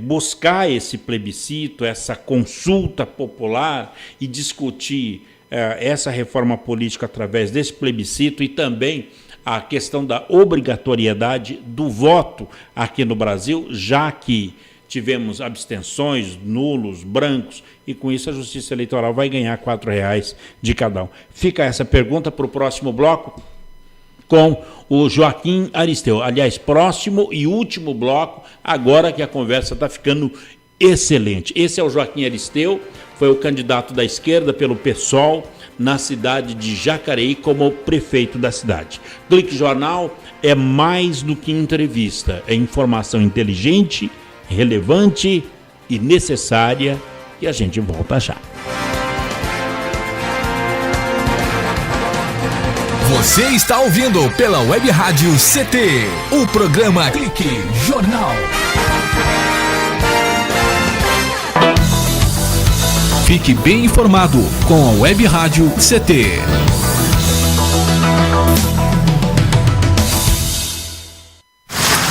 buscar esse plebiscito, essa consulta popular e discutir essa reforma política através desse plebiscito e também a questão da obrigatoriedade do voto aqui no Brasil, já que tivemos abstenções, nulos, brancos, e com isso a Justiça Eleitoral vai ganhar R$4 de cada um. Fica essa pergunta para o próximo bloco com o Joaquim Aristeu. Aliás, próximo e último bloco, agora que a conversa está ficando excelente. Esse é o Joaquim Aristeu, foi o candidato da esquerda pelo PSOL na cidade de Jacareí como prefeito da cidade. Clique Jornal é mais do que entrevista, é informação inteligente, relevante e necessária, e a gente volta já. Você está ouvindo pela Web Rádio CT, o programa Clique Jornal. Fique bem informado com a Web Rádio CT.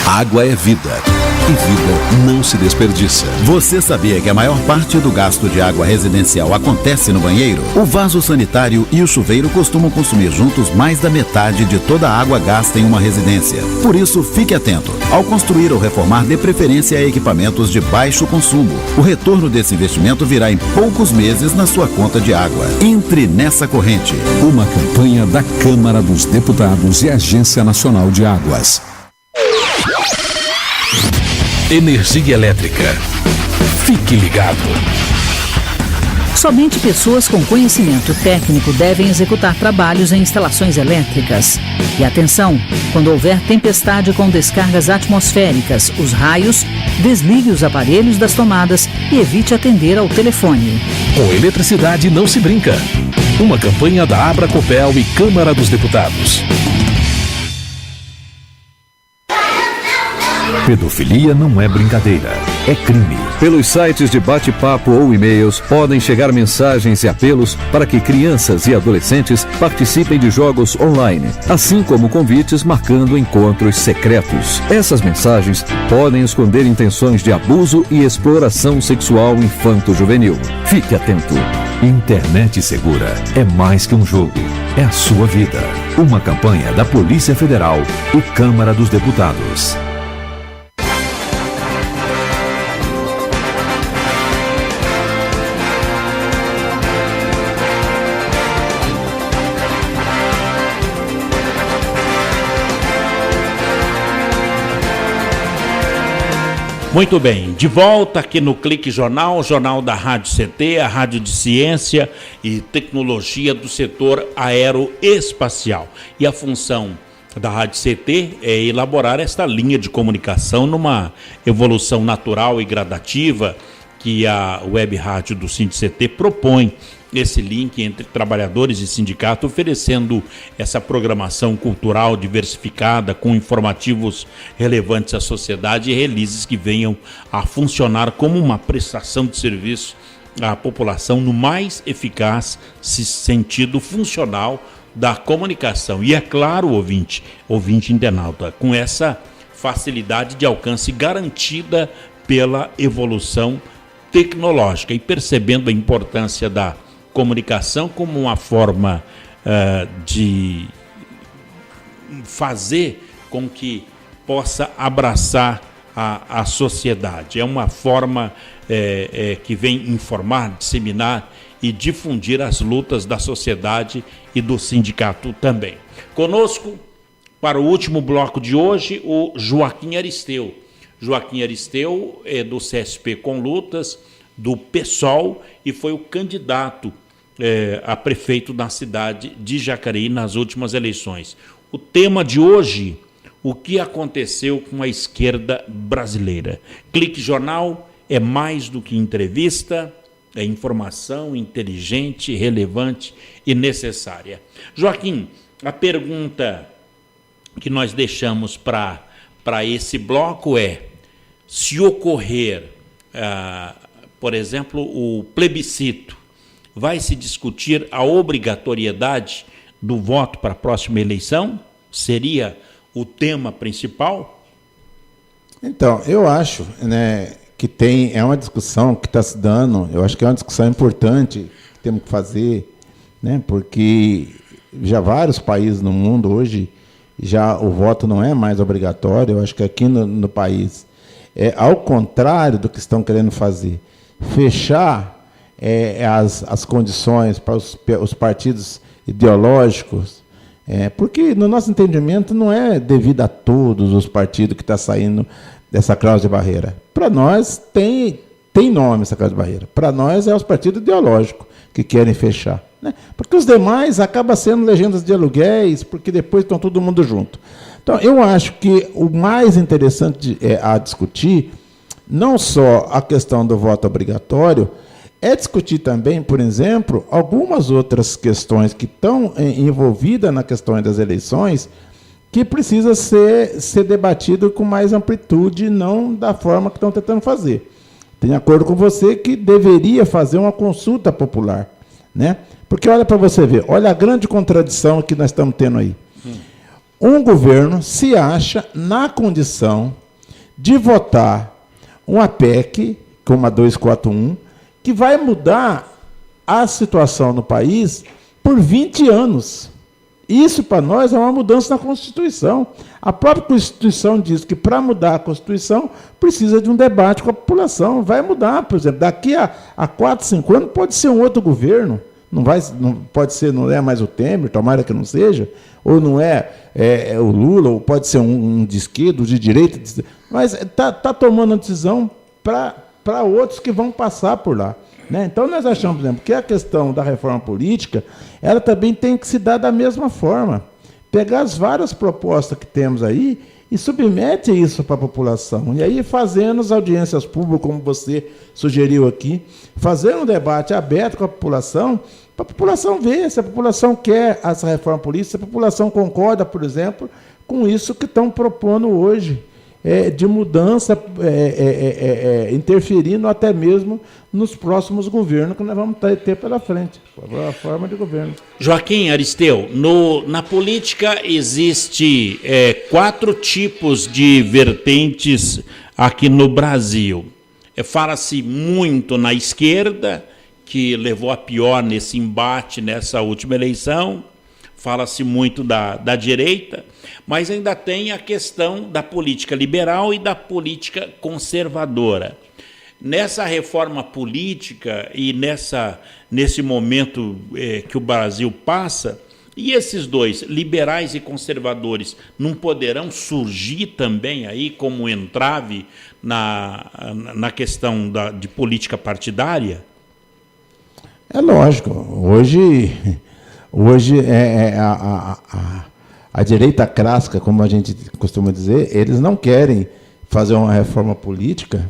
Água é vida. E vida não se desperdiça. Você sabia que a maior parte do gasto de água residencial acontece no banheiro? O vaso sanitário e o chuveiro costumam consumir juntos mais da metade de toda a água gasta em uma residência. Por isso, fique atento. Ao construir ou reformar, dê preferência a equipamentos de baixo consumo. O retorno desse investimento virá em poucos meses na sua conta de água. Entre nessa corrente. Uma campanha da Câmara dos Deputados e Agência Nacional de Águas. Energia elétrica. Fique ligado. Somente pessoas com conhecimento técnico devem executar trabalhos em instalações elétricas. E atenção, quando houver tempestade com descargas atmosféricas, os raios, desligue os aparelhos das tomadas e evite atender ao telefone. Com eletricidade não se brinca. Uma campanha da Abracopel e Câmara dos Deputados. Pedofilia não é brincadeira, é crime. Pelos sites de bate-papo ou e-mails podem chegar mensagens e apelos para que crianças e adolescentes participem de jogos online, assim como convites marcando encontros secretos. Essas mensagens podem esconder intenções de abuso e exploração sexual infanto-juvenil. Fique atento. Internet segura é mais que um jogo, é a sua vida. Uma campanha da Polícia Federal e Câmara dos Deputados. Muito bem, de volta aqui no Clique Jornal, o jornal da Rádio CT, a rádio de ciência e tecnologia do setor aeroespacial. E a função da Rádio CT é elaborar esta linha de comunicação numa evolução natural e gradativa que a Web Rádio do SINDI-CT propõe esse link entre trabalhadores e sindicato, oferecendo essa programação cultural diversificada, com informativos relevantes à sociedade e releases que venham a funcionar como uma prestação de serviço à população no mais eficaz sentido funcional da comunicação. E é claro, ouvinte internauta, com essa facilidade de alcance garantida pela evolução tecnológica e percebendo a importância da comunicação como uma forma de fazer com que possa abraçar a sociedade. É uma forma que vem informar, disseminar e difundir as lutas da sociedade e do sindicato também. Conosco, para o último bloco de hoje, o Joaquim Aristeu. Joaquim Aristeu é do CSP com Lutas, do PSOL, e foi o candidato a prefeito na cidade de Jacareí nas últimas eleições. O tema de hoje, o que aconteceu com a esquerda brasileira. Clique Jornal é mais do que entrevista, é informação inteligente, relevante e necessária. Joaquim, a pergunta que nós deixamos para esse bloco é: se ocorrer, por exemplo, o plebiscito, vai se discutir a obrigatoriedade do voto para a próxima eleição? Seria o tema principal? Então, eu acho, né, que é uma discussão que está se dando, eu acho que é uma discussão importante que temos que fazer, né, porque já vários países no mundo hoje, já o voto não é mais obrigatório. Eu acho que aqui no país é ao contrário do que estão querendo fazer. Fechar as condições para os partidos ideológicos, porque, no nosso entendimento, não é devido a todos os partidos que está saindo dessa cláusula de barreira. Para nós, tem nome essa cláusula de barreira. Para nós, é os partidos ideológicos que querem fechar. Né? Porque os demais acabam sendo legendas de aluguéis, porque depois estão todo mundo junto. Então, eu acho que o mais interessante a discutir, não só a questão do voto obrigatório, é discutir também, por exemplo, algumas outras questões que estão envolvidas na questão das eleições, que precisa ser debatido com mais amplitude, não da forma que estão tentando fazer. Tenho acordo com você que deveria fazer uma consulta popular, né? Porque olha para você ver, olha a grande contradição que nós estamos tendo aí. Um governo se acha na condição de votar uma PEC, como a 241, que vai mudar a situação no país por 20 anos. Isso, para nós, é uma mudança na Constituição. A própria Constituição diz que, para mudar a Constituição, precisa de um debate com a população. Vai mudar, por exemplo, daqui a 4, 5 anos pode ser um outro governo. Não pode ser, não é mais o Temer, tomara que não seja, ou não é o Lula, ou pode ser um de esquerda, de direita, mas está tomando a decisão para outros que vão passar por lá. Né? Então, nós achamos, por exemplo, que a questão da reforma política, ela também tem que se dar da mesma forma. Pegar as várias propostas que temos aí e submete isso para a população. E aí, fazendo as audiências públicas, como você sugeriu aqui, fazendo um debate aberto com a população, para a população ver se a população quer essa reforma política, se a população concorda, por exemplo, com isso que estão propondo hoje, de mudança, interferindo até mesmo nos próximos governos que nós vamos ter pela frente, a forma de governo. Joaquim Aristeu, na política existe 4 tipos de vertentes aqui no Brasil. Fala-se muito na esquerda, que levou a pior nesse embate, nessa última eleição. Fala-se muito da direita, mas ainda tem a questão da política liberal e da política conservadora. Nessa reforma política e nesse momento que o Brasil passa, e esses dois, liberais e conservadores, não poderão surgir também aí como entrave na questão de política partidária? É lógico. Hoje a direita clássica, como a gente costuma dizer, eles não querem fazer uma reforma política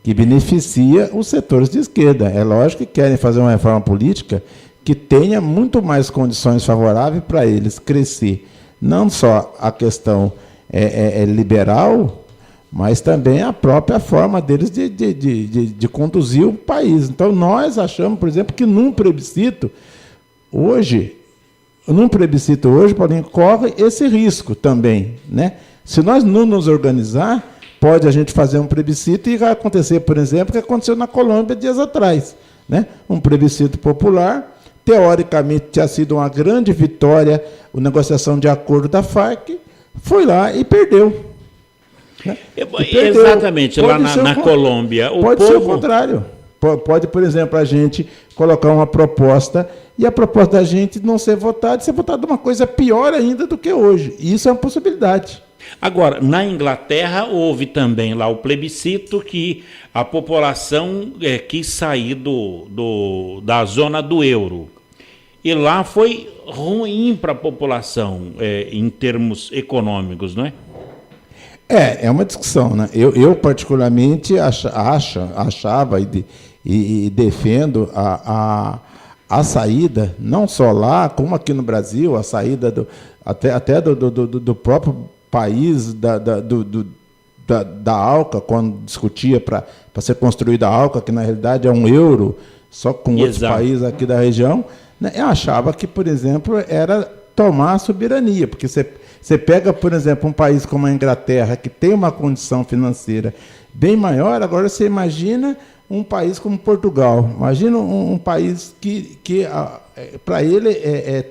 que beneficia os setores de esquerda. É lógico que querem fazer uma reforma política que tenha muito mais condições favoráveis para eles crescer. Não só a questão liberal, mas também a própria forma deles de conduzir o país. Então, nós achamos, por exemplo, que num plebiscito hoje, Paulinho, corre esse risco também. Né? Se nós não nos organizar, pode a gente fazer um plebiscito e vai acontecer, por exemplo, o que aconteceu na Colômbia dias atrás. Né? Um plebiscito popular, teoricamente tinha sido uma grande vitória, a negociação de acordo da FARC, foi lá e perdeu. Né? Exatamente, lá na Colômbia. Pode ser o contrário. Pode, por exemplo, a gente colocar uma proposta e a proposta da gente não ser votada uma coisa pior ainda do que hoje. Isso é uma possibilidade. Agora, na Inglaterra, houve também lá o plebiscito que a população quis sair da zona do euro. E lá foi ruim para a população, em termos econômicos, não é? É uma discussão, né? Eu particularmente achava e defendo a saída, não só lá, como aqui no Brasil, a saída até do próprio país, da ALCA, quando discutia para ser construída a ALCA, que na realidade é um euro, só com outros países aqui da região, né? Eu achava que, por exemplo, era tomar a soberania, porque você Você pega, por exemplo, um país como a Inglaterra, que tem uma condição financeira bem maior, agora você imagina um país como Portugal. Imagina um país que para ele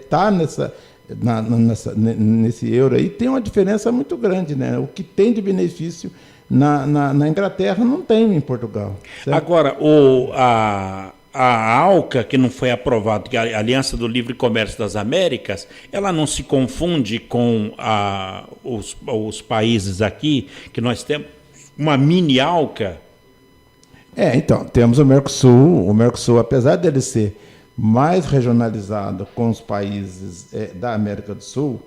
tá nesse euro aí, tem uma diferença muito grande, né? O que tem de benefício na Inglaterra não tem em Portugal. Certo? Agora, a ALCA, que não foi aprovada, que é a Aliança do Livre Comércio das Américas, ela não se confunde com os países aqui, que nós temos uma mini ALCA? Então, temos o Mercosul, apesar dele ser mais regionalizado com os países da América do Sul,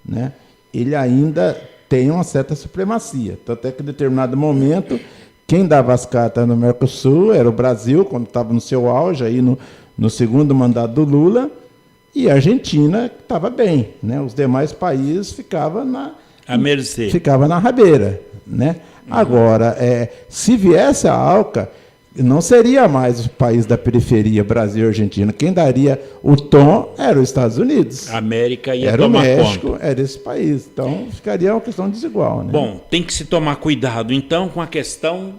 né, ele ainda tem uma certa supremacia. Tanto é que, em determinado momento, quem dava as cartas no Mercosul era o Brasil, quando estava no seu auge, aí no segundo mandato do Lula, e a Argentina estava bem. Né? Os demais países ficavam na rabeira. Né? Agora, se viesse a ALCA, não seria mais o país da periferia, Brasil e Argentina. Quem daria o tom era os Estados Unidos. A América ia era tomar o México, conta. Era esse país. Então, ficaria uma questão desigual. Né? Bom, tem que se tomar cuidado, então, com a questão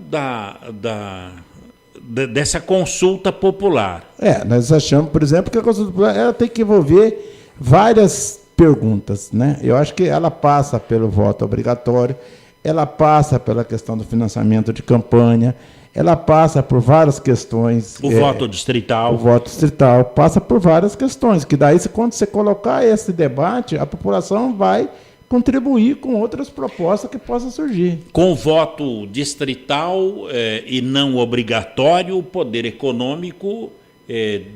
dessa consulta popular. Nós achamos, por exemplo, que a consulta popular ela tem que envolver várias perguntas. Né? Eu acho que ela passa pelo voto obrigatório, ela passa pela questão do financiamento de campanha, ela passa por várias questões. O voto distrital. O voto distrital passa por várias questões, que daí, quando você colocar esse debate, a população vai contribuir com outras propostas que possam surgir. Com voto distrital e não obrigatório, o poder econômico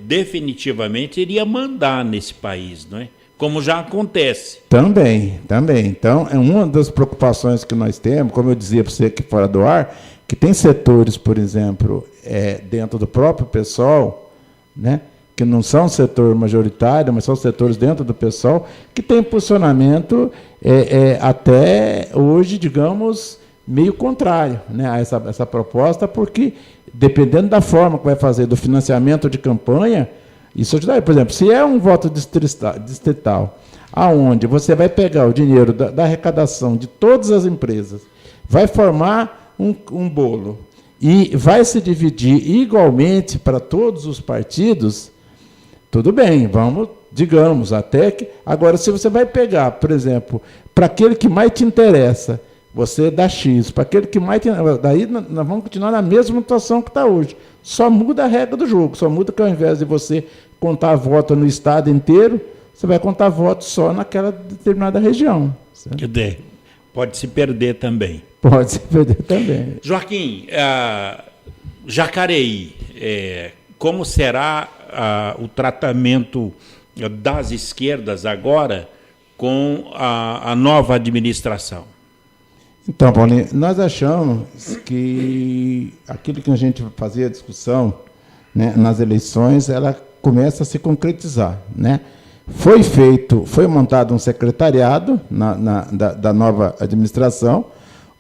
definitivamente iria mandar nesse país, não é? Como já acontece. Também. Então, é uma das preocupações que nós temos, como eu dizia para você aqui fora do ar, que tem setores, por exemplo, dentro do próprio PSOL, né, que não são setor majoritário, mas são setores dentro do PSOL, que tem posicionamento até hoje, digamos, meio contrário, né, a essa proposta, porque, dependendo da forma que vai fazer do financiamento de campanha, isso ajudaria. Por exemplo, se é um voto distrital, aonde você vai pegar o dinheiro da arrecadação de todas as empresas, vai formar um bolo e vai se dividir igualmente para todos os partidos, tudo bem, digamos, até que... Agora, se você vai pegar, por exemplo, para aquele que mais te interessa, você dá X, para aquele que mais te... Daí nós vamos continuar na mesma situação que está hoje. Só muda a regra do jogo, só muda que ao invés de você contar voto no estado inteiro, você vai contar votos só naquela determinada região. Certo? Quer dizer, pode se perder também. Pode se perder também. Joaquim, Jacareí, como será o tratamento das esquerdas agora com a nova administração? Então, Paulinho, nós achamos que aquilo que a gente fazia discussão, né, nas eleições, ela começa a se concretizar, né? Foi montado um secretariado da nova administração.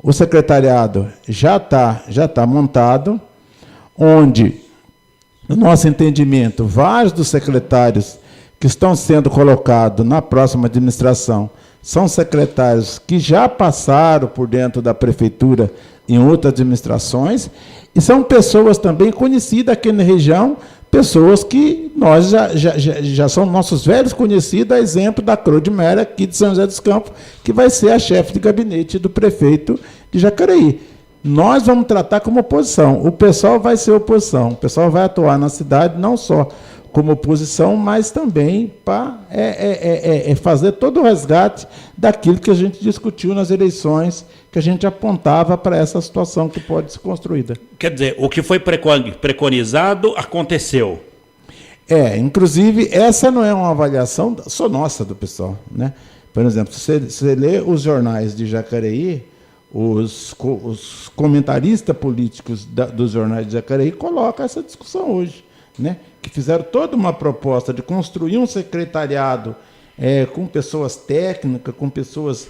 O secretariado já tá montado, onde, no nosso entendimento, vários dos secretários que estão sendo colocados na próxima administração são secretários que já passaram por dentro da prefeitura em outras administrações e são pessoas também conhecidas aqui na região, pessoas que nós já são nossos velhos conhecidos, a exemplo da Claude Mera, aqui de São José dos Campos, que vai ser a chefe de gabinete do prefeito de Jacareí. Nós vamos tratar como oposição. O pessoal vai ser oposição. O pessoal vai atuar na cidade não só como oposição, mas também para fazer todo o resgate daquilo que a gente discutiu nas eleições, que a gente apontava para essa situação que pode ser construída. Quer dizer, o que foi preconizado aconteceu. Inclusive, essa não é uma avaliação só nossa do pessoal, né? Por exemplo, se você lê os jornais de Jacareí, os comentaristas políticos dos jornais de Jacareí colocam essa discussão hoje, né? Que fizeram toda uma proposta de construir um secretariado com pessoas técnicas, com pessoas...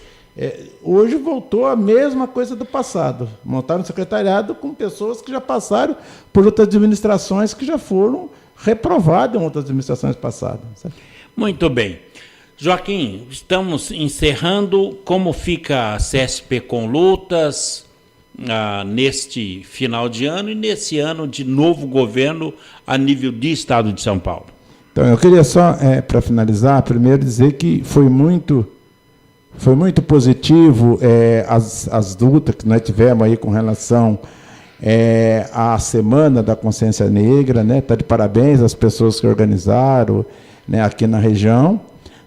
hoje voltou a mesma coisa do passado. Montaram um secretariado com pessoas que já passaram por outras administrações que já foram reprovadas em outras administrações passadas. Sabe? Muito bem. Joaquim, estamos encerrando. Como fica a CSP com lutas neste final de ano e nesse ano de novo governo a nível de Estado de São Paulo? Então, eu queria só, para finalizar, primeiro dizer que foi muito positivo as lutas que nós tivemos aí com relação à Semana da Consciência Negra, né? Tá de parabéns às pessoas que organizaram, né, aqui na região.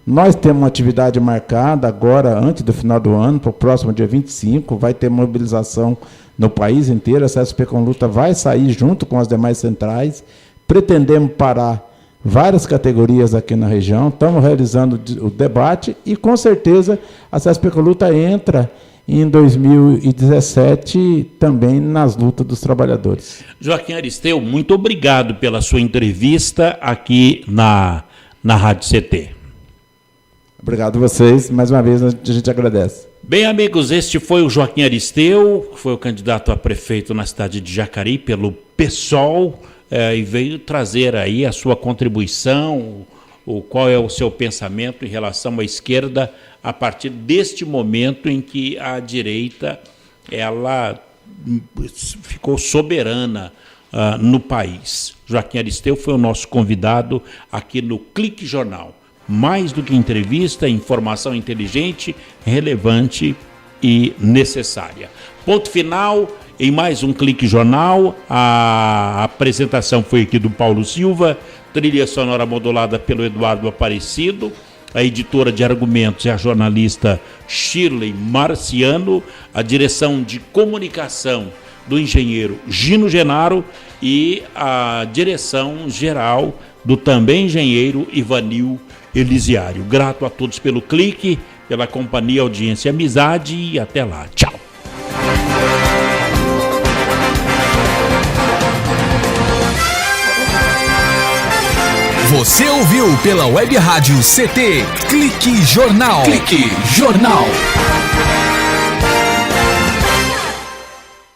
Nós temos uma atividade marcada agora, antes do final do ano, para o próximo dia 25, vai ter mobilização no país inteiro. A CSP com Luta vai sair junto com as demais centrais. Pretendemos parar várias categorias aqui na região, estamos realizando o debate e, com certeza, a CSP com Luta entra em 2017 também nas lutas dos trabalhadores. Joaquim Aristeu, muito obrigado pela sua entrevista aqui na Rádio CT. Obrigado a vocês, mais uma vez a gente agradece. Bem, amigos, este foi o Joaquim Aristeu, que foi o candidato a prefeito na cidade de Jacareí pelo PSOL, e veio trazer aí a sua contribuição, qual é o seu pensamento em relação à esquerda a partir deste momento em que a direita ela ficou soberana no país. Joaquim Aristeu foi o nosso convidado aqui no Clique Jornal. Mais do que entrevista, informação inteligente, relevante e necessária. Ponto final em mais um Clique Jornal. A apresentação foi aqui do Paulo Silva, trilha sonora modulada pelo Eduardo Aparecido, a editora de argumentos é a jornalista Shirley Marciano, a direção de comunicação do engenheiro Gino Genaro e a direção geral do também engenheiro Ivanil Elisiário. Grato a todos pelo clique, pela companhia, audiência e amizade, e até lá. Tchau. Você ouviu pela Web Rádio CT Clique Jornal. Clique Jornal.